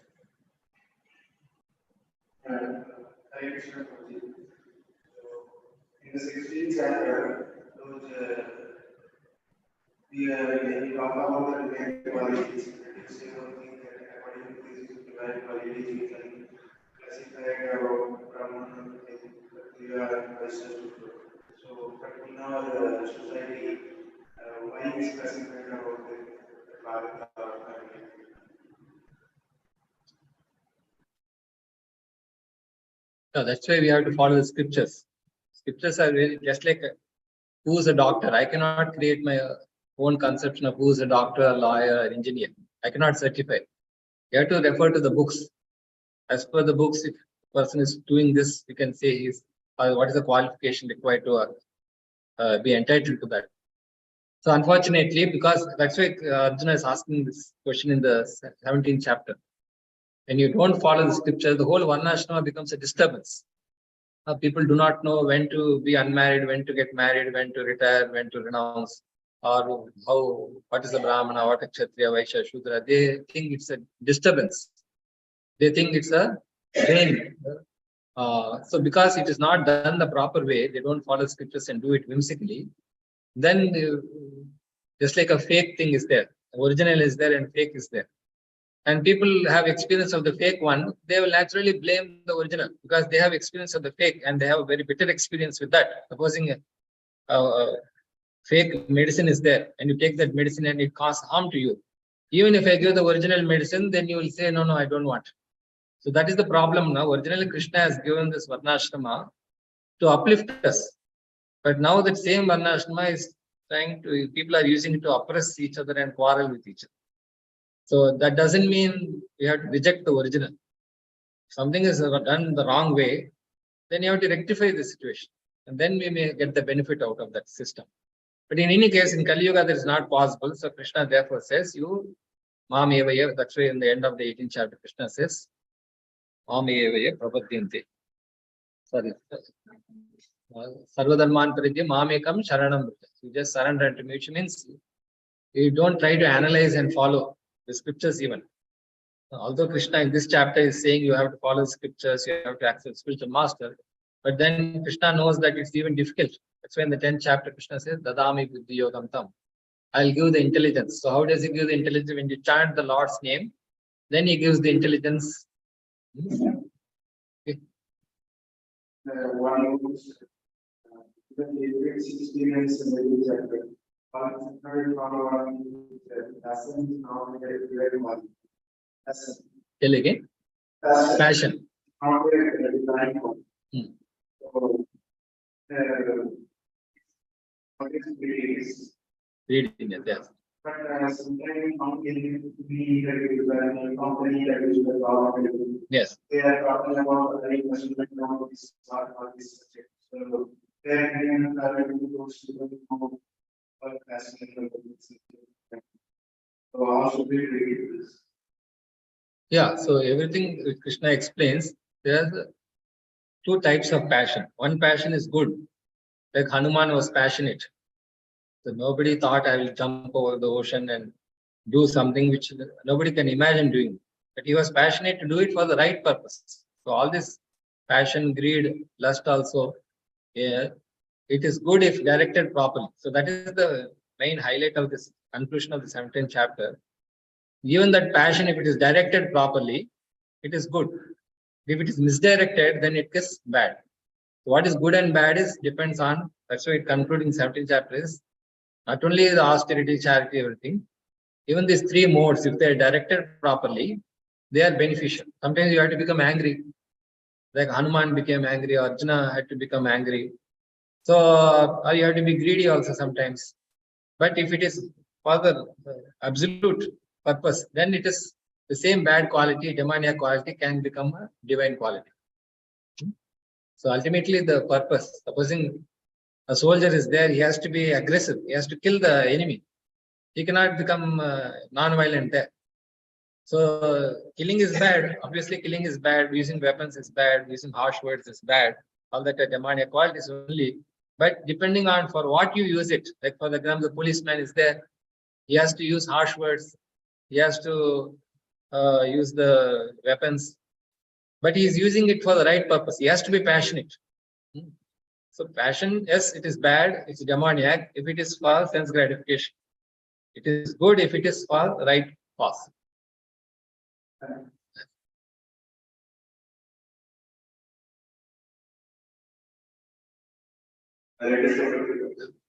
Hare Krishna Prabhuji. In the 16th chapter, we talk about the divine qualities, and you say one thing that according to these divine qualities, we can classify Brahman, Kshatriya, Vaishya. So, but in our society, why is classified about the Bharata or family? No, that's why we have to follow the scriptures. Scriptures are very, just like who's a doctor. I cannot create my own conception of who's a doctor, a lawyer, or engineer. I cannot certify. You have to refer to the books. As per the books, if a person is doing this, you can say he's what is the qualification required to be entitled to that. So unfortunately, because that's why Arjuna is asking this question in the 17th chapter. When you don't follow the scripture, the whole varnashrama becomes a disturbance. People do not know when to be unmarried, when to get married, when to retire, when to renounce, or what is a Brahmana, what is Kshatriya, Vaishya, Shudra. They think it's a disturbance. They think it's a drain. So because it is not done the proper way, they don't follow scriptures and do it whimsically, then just like a fake thing is there. Original is there and fake is there. And people have experience of the fake one, they will naturally blame the original because they have experience of the fake and they have a very bitter experience with that. Supposing a fake medicine is there and you take that medicine and it causes harm to you. Even if I give the original medicine, then you will say, no, I don't want. So that is the problem now. Originally, Krishna has given this varnashrama to uplift us. But now that same varnashrama is people are using it to oppress each other and quarrel with each other. So that doesn't mean we have to reject the original. If something is done the wrong way, then you have to rectify the situation. And then we may get the benefit out of that system. But in any case, in Kali Yuga, that is not possible. So Krishna therefore says, you, Mam Evaya, that's why in the end of the 18th chapter, Krishna says, Mam Evaya Prabhadyante. Sorry. Sarvadharman Paridya Mamekam Sharanam. You just surrender to me, which means you don't try to analyze and follow the scriptures even. Although Krishna in this chapter is saying you have to follow the scriptures, you have to accept spiritual master, but then Krishna knows that it's even difficult. That's why in the 10th chapter Krishna says, Dadami Buddhi Yogam Tam. I'll give the intelligence. So how does he give the intelligence? When you chant the Lord's name, then he gives the intelligence. Okay. One the experience in the chapter. One very common essence of very much. Tell again. Passion. Not very divine one. So, what is grace? Reading it, yes. But sometimes in the company that is the government, Yes. they are talking about the measurement of this part of this subject. So they are going to so how should we read this? Yeah, so everything Krishna explains, there are two types of passion. One passion is good, like Hanuman was passionate. So nobody thought I will jump over the ocean and do something which nobody can imagine doing. But he was passionate to do it for the right purpose. So all this passion, greed, lust also, yeah, it is good if directed properly. So that is the main highlight of this conclusion of the 17th chapter. Even that passion, if it is directed properly, it is good. If it is misdirected, then it is bad. What is good and bad is depends on, that's why it concluding 17th chapter is not only the austerity, charity, everything. Even these three modes, if they are directed properly, they are beneficial. Sometimes you have to become angry. Like Hanuman became angry, Arjuna had to become angry. So or you have to be greedy also sometimes. But if it is for the absolute purpose, then it is the same bad quality, demoniac quality can become a divine quality. So ultimately the purpose, supposing a soldier is there, he has to be aggressive, he has to kill the enemy. He cannot become non-violent there. So killing is bad. Obviously, killing is bad. Using weapons is bad. Using harsh words is bad. All that are demoniac qualities only. But depending on for what you use it, like for example, the policeman is there, he has to use harsh words. He has to use the weapons, but he is using it for the right purpose. He has to be passionate. So passion, yes, it is bad. It's demoniac if it is for sense gratification. It is good if it is for the right cause.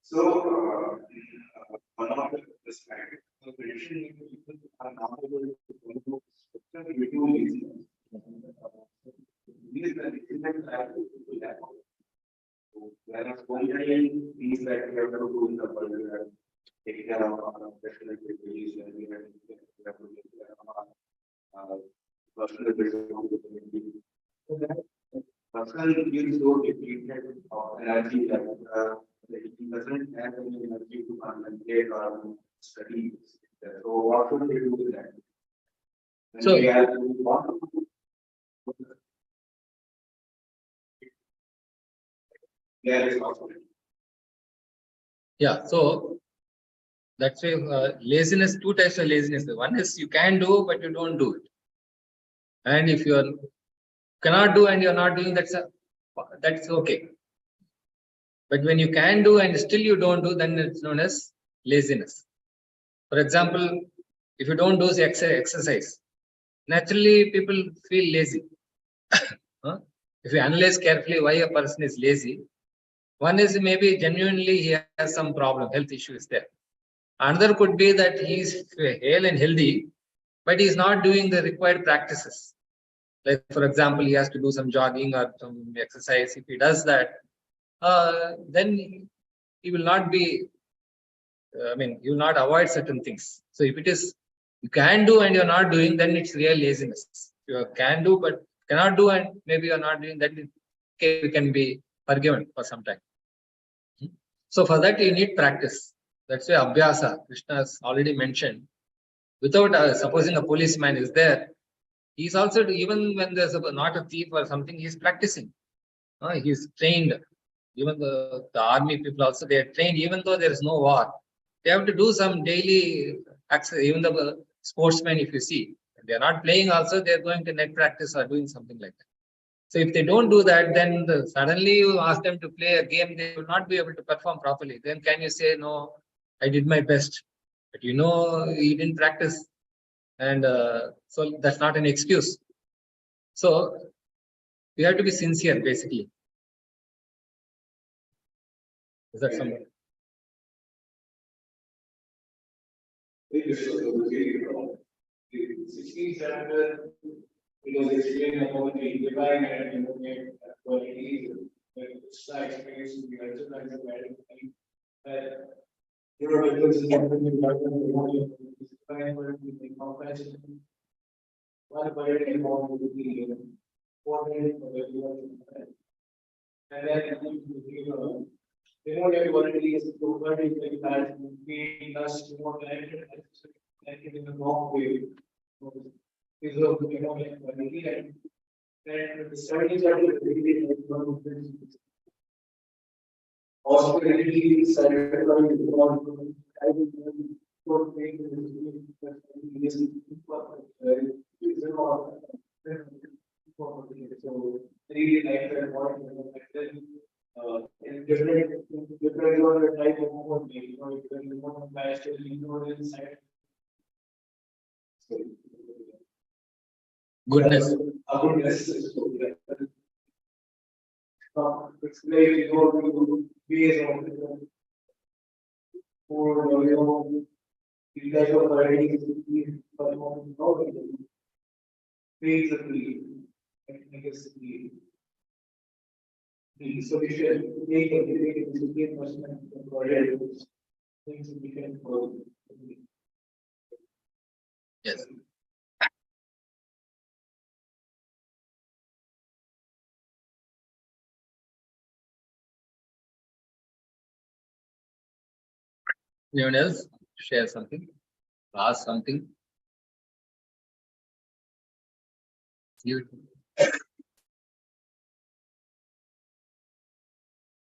So, one of the perspectives of tradition people are not able to follow whereas one means that we have to do in the world, take care of our professional activities, and we have to take care of our personal responsibility. So that personal gives so depleted of energy that he doesn't have any energy to concentrate or study. So what should we do with that? So, yeah, so that's why laziness, two types of laziness. One is you can do, but you don't do it. And if you cannot do and you're not doing, that's okay. But when you can do and still you don't do, then it's known as laziness. For example, if you don't do exercise, naturally people feel lazy. If you analyze carefully why a person is lazy, one is maybe genuinely he has some problem, health issues there. Another could be that he is hale and healthy, but he is not doing the required practices. Like, for example, he has to do some jogging or some exercise. If he does that, then he will not be, he will not avoid certain things. So if it is, you can do and you're not doing, then it's real laziness. If you can do but cannot do and maybe you're not doing, then you can be forgiven for some time. So for that, you need practice. That's why Abhyasa, Krishna has already mentioned. Without supposing a policeman is there, he's also, even when there's not a thief or something, he's practicing. He's trained. Even the army people also, they are trained, even though there is no war. They have to do some daily access. Even the sportsmen, if you see, they are not playing also, they are going to net practice or doing something like that. So if they don't do that, then suddenly you ask them to play a game, they will not be able to perform properly. Then can you say, no, I did my best, but you didn't practice. And so that's not an excuse. So we have to be sincere, basically. Is that something? The 16th chapter, it was explained about the divine and demoniac qualities, which I experienced in the ultimate that differences between divine and demoniac compassion. One quality involved with the fortitude of everyone. And then demoniac quality is property that we us more connected in the wrong way. Is of the demoniac quality and the studies are really austerity is really like that point in different type of movement, if there is one bias inside. Goodness. Goodness is it's great to be as for the type of varieties creates a creed and makes a creed. So we should take a creative person for it. Things we can go. Yes. Anyone else share something? Ask something? You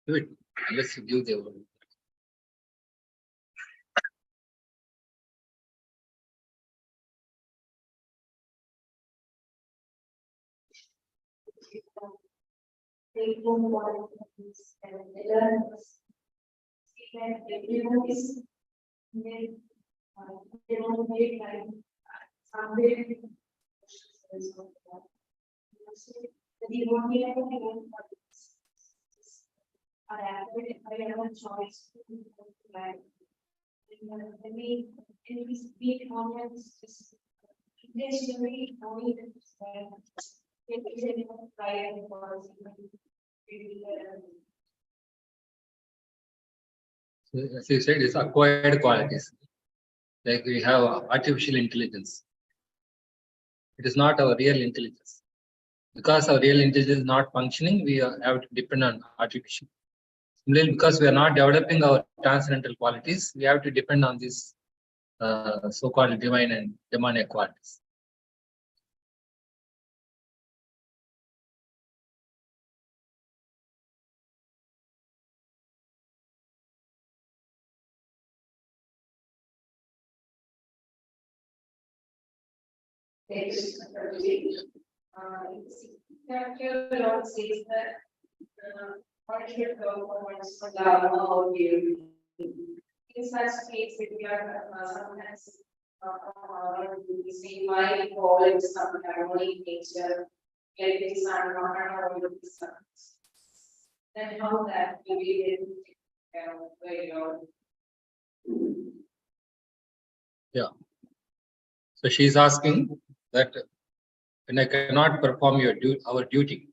do it. Unless you give the word. So, as you said, it's acquired qualities. Like we have artificial intelligence. It is not our real intelligence. Because our real intelligence is not functioning, we have to depend on artificial. Similarly, because we are not developing our transcendental qualities, we have to depend on these so-called divine and demoniac qualities. Lord says that one should go towards love or beauty. In such case, if we are sometimes we say why fall into some harmonic nature, get this and not all of this, then how that will be very low. Yeah. So she's asking that when I cannot perform our duty.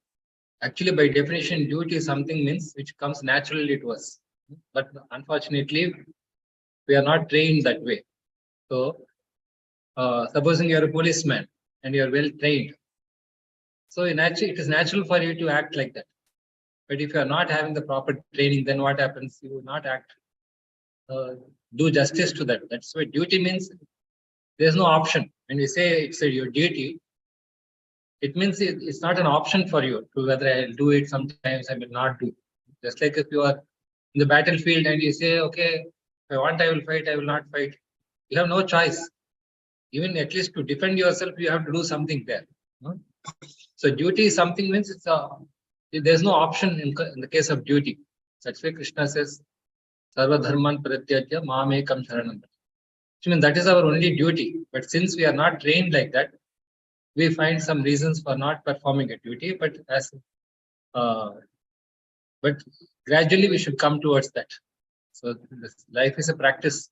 Actually, by definition, duty is something means which comes naturally to us. But unfortunately, we are not trained that way. So, supposing you are a policeman and you are well trained, so it is natural for you to act like that. But if you are not having the proper training, then what happens? You will not act, do justice to that. That's why duty means there is no option. When we say it's your duty, it means it's not an option for you to whether I'll do it sometimes, I will not do. Just like if you are in the battlefield and you say, okay, if I want, I will fight, I will not fight. You have no choice. Even at least to defend yourself, you have to do something there. No? So duty is something means there's no option in the case of duty. That's why Krishna says, Sarva Dharman Pratyajya Mamekam Sharanam. Which means that is our only duty. But since we are not trained like that, we find some reasons for not performing a duty. But gradually we should come towards that. So life is a practice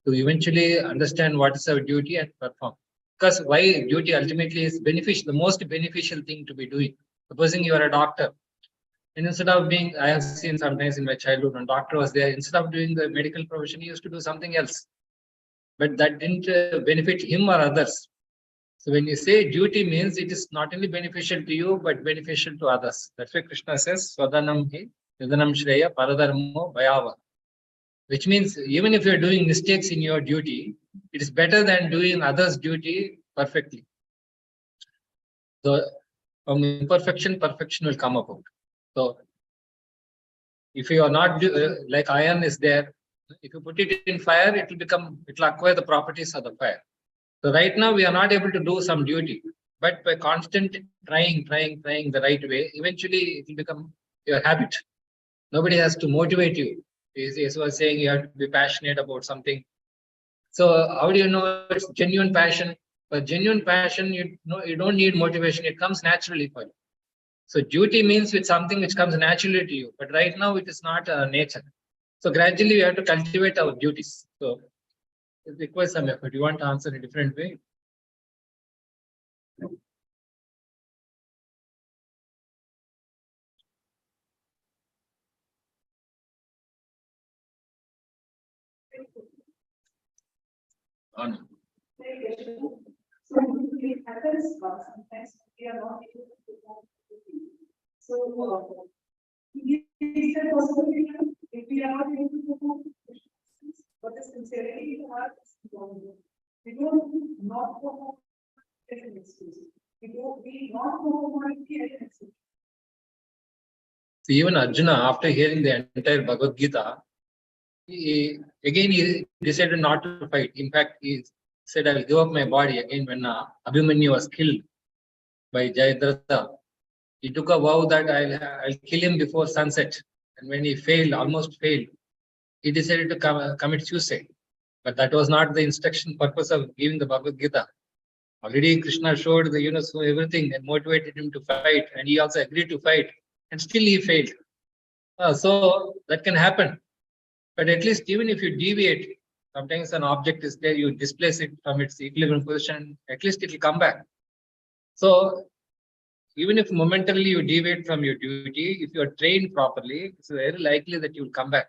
to eventually understand what is our duty and perform. Because why duty ultimately is beneficial, the most beneficial thing to be doing. Supposing you are a doctor, and instead of being, I have seen sometimes in my childhood when doctor was there, instead of doing the medical profession, he used to do something else. But that didn't benefit him or others. So when you say duty means it is not only beneficial to you, but beneficial to others. That's why Krishna says, Swadanam hi, Nidanam Shreya, Paradharmo, Bhayava. Which means even if you're doing mistakes in your duty, it is better than doing others' duty perfectly. So from imperfection, perfection will come about. So if you are not like iron is there, if you put it in fire, it will acquire the properties of the fire. So right now we are not able to do some duty, but by constant trying the right way, eventually it will become your habit. Nobody has to motivate you. As was saying, you have to be passionate about something. So how do you know it's genuine passion? For genuine passion, you don't need motivation. It comes naturally for you. So duty means it's something which comes naturally to you. But right now it is not nature. So gradually we have to cultivate our duties. So it requires some effort. You want to answer in a different way? On. So it happens sometimes we are not able to perform duty. So is there possibility if we are not able to perform but the sincerity in our heart is wrong. We don't not perform as an excuse. We not perform as an excuse. So even Arjuna, after hearing the entire Bhagavad Gita, he decided not to fight. In fact, he said, I will give up my body again when Abhimanyu was killed by Jayadratha. He took a vow that I'll kill him before sunset. And when he almost failed, he decided to commit suicide. But that was not the instruction purpose of giving the Bhagavad Gita. Already Krishna showed the universe everything and motivated him to fight. And he also agreed to fight. And still he failed. So that can happen. But at least even if you deviate, sometimes an object is there, you displace it from its equilibrium position, at least it will come back. So even if momentarily you deviate from your duty, if you are trained properly, it's very likely that you will come back.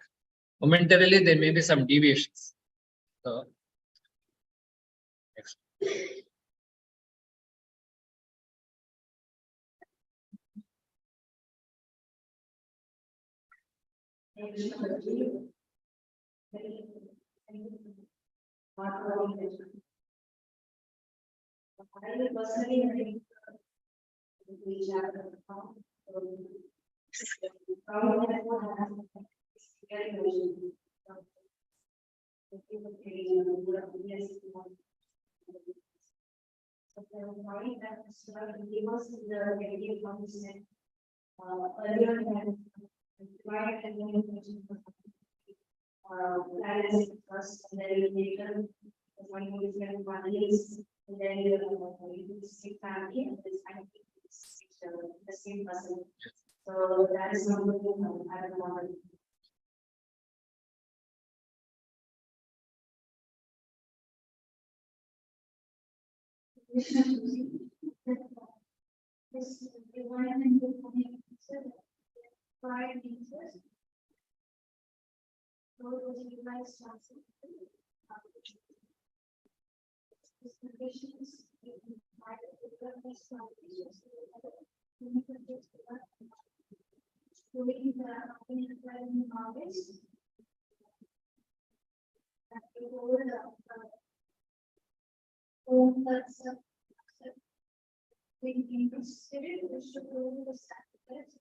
Momentarily, there may be some deviations. So, next. But the body that is gives the negative condition earlier than divide and renunciation. That is first, and then later the one who is going to is, and then you see family and this kind of the same person. So that is not the I don't want to. This environment will pride interest. Conditions being interested is to prove the sacrifice.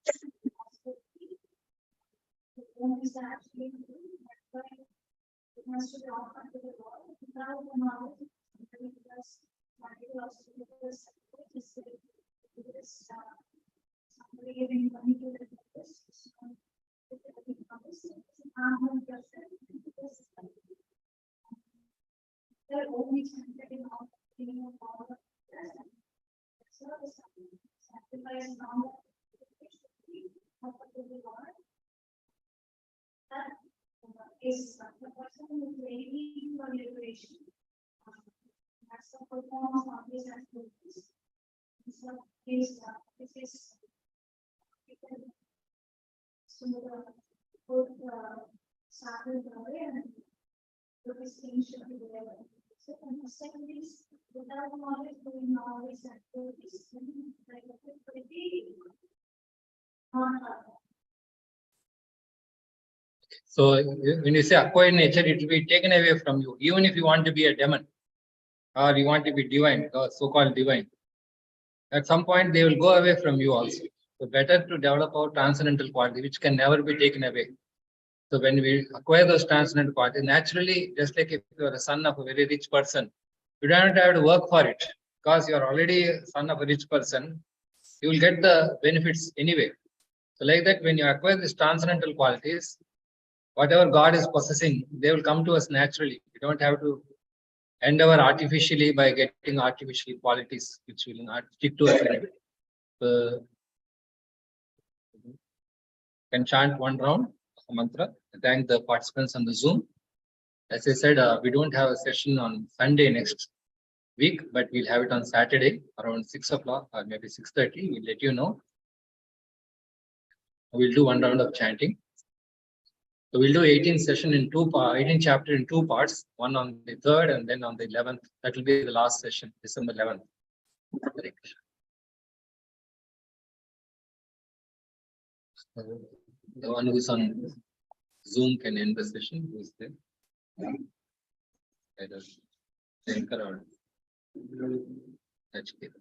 The one is actually it has to be offered to the Lord without the knowledge. Somebody giving money to the they're only getting out of all of sacrifice that is the person who is waiting for liberation. That's the performance of these activities. So this is so the both sacred and the distinction should be there. So the second is without knowledge doing all these activities, like So when you say acquired nature, it will be taken away from you, even if you want to be a demon or you want to be divine, or so-called divine. At some point, they will go away from you also. So better to develop our transcendental quality, which can never be taken away. So when we acquire those transcendental qualities, naturally, just like if you are a son of a very rich person, you don't have to work for it because you are already a son of a rich person. You will get the benefits anyway. So like that, when you acquire these transcendental qualities, whatever God is possessing, they will come to us naturally. You don't have to endeavor artificially by getting artificial qualities which will not stick to us anyway. Can chant one round of a mantra. Thank the participants on the Zoom. As I said, we don't have a session on Sunday next week, but we'll have it on Saturday around 6 o'clock or maybe 6:30. We'll let you know. We'll do one round of chanting. So we'll do 18 session in 18 chapter in 2 parts, one on the 3rd and then on the 11th. That will be the last session, December 11th. The one who is on Zoom can end the session. Who is there? Either Shankar or Nachiketa.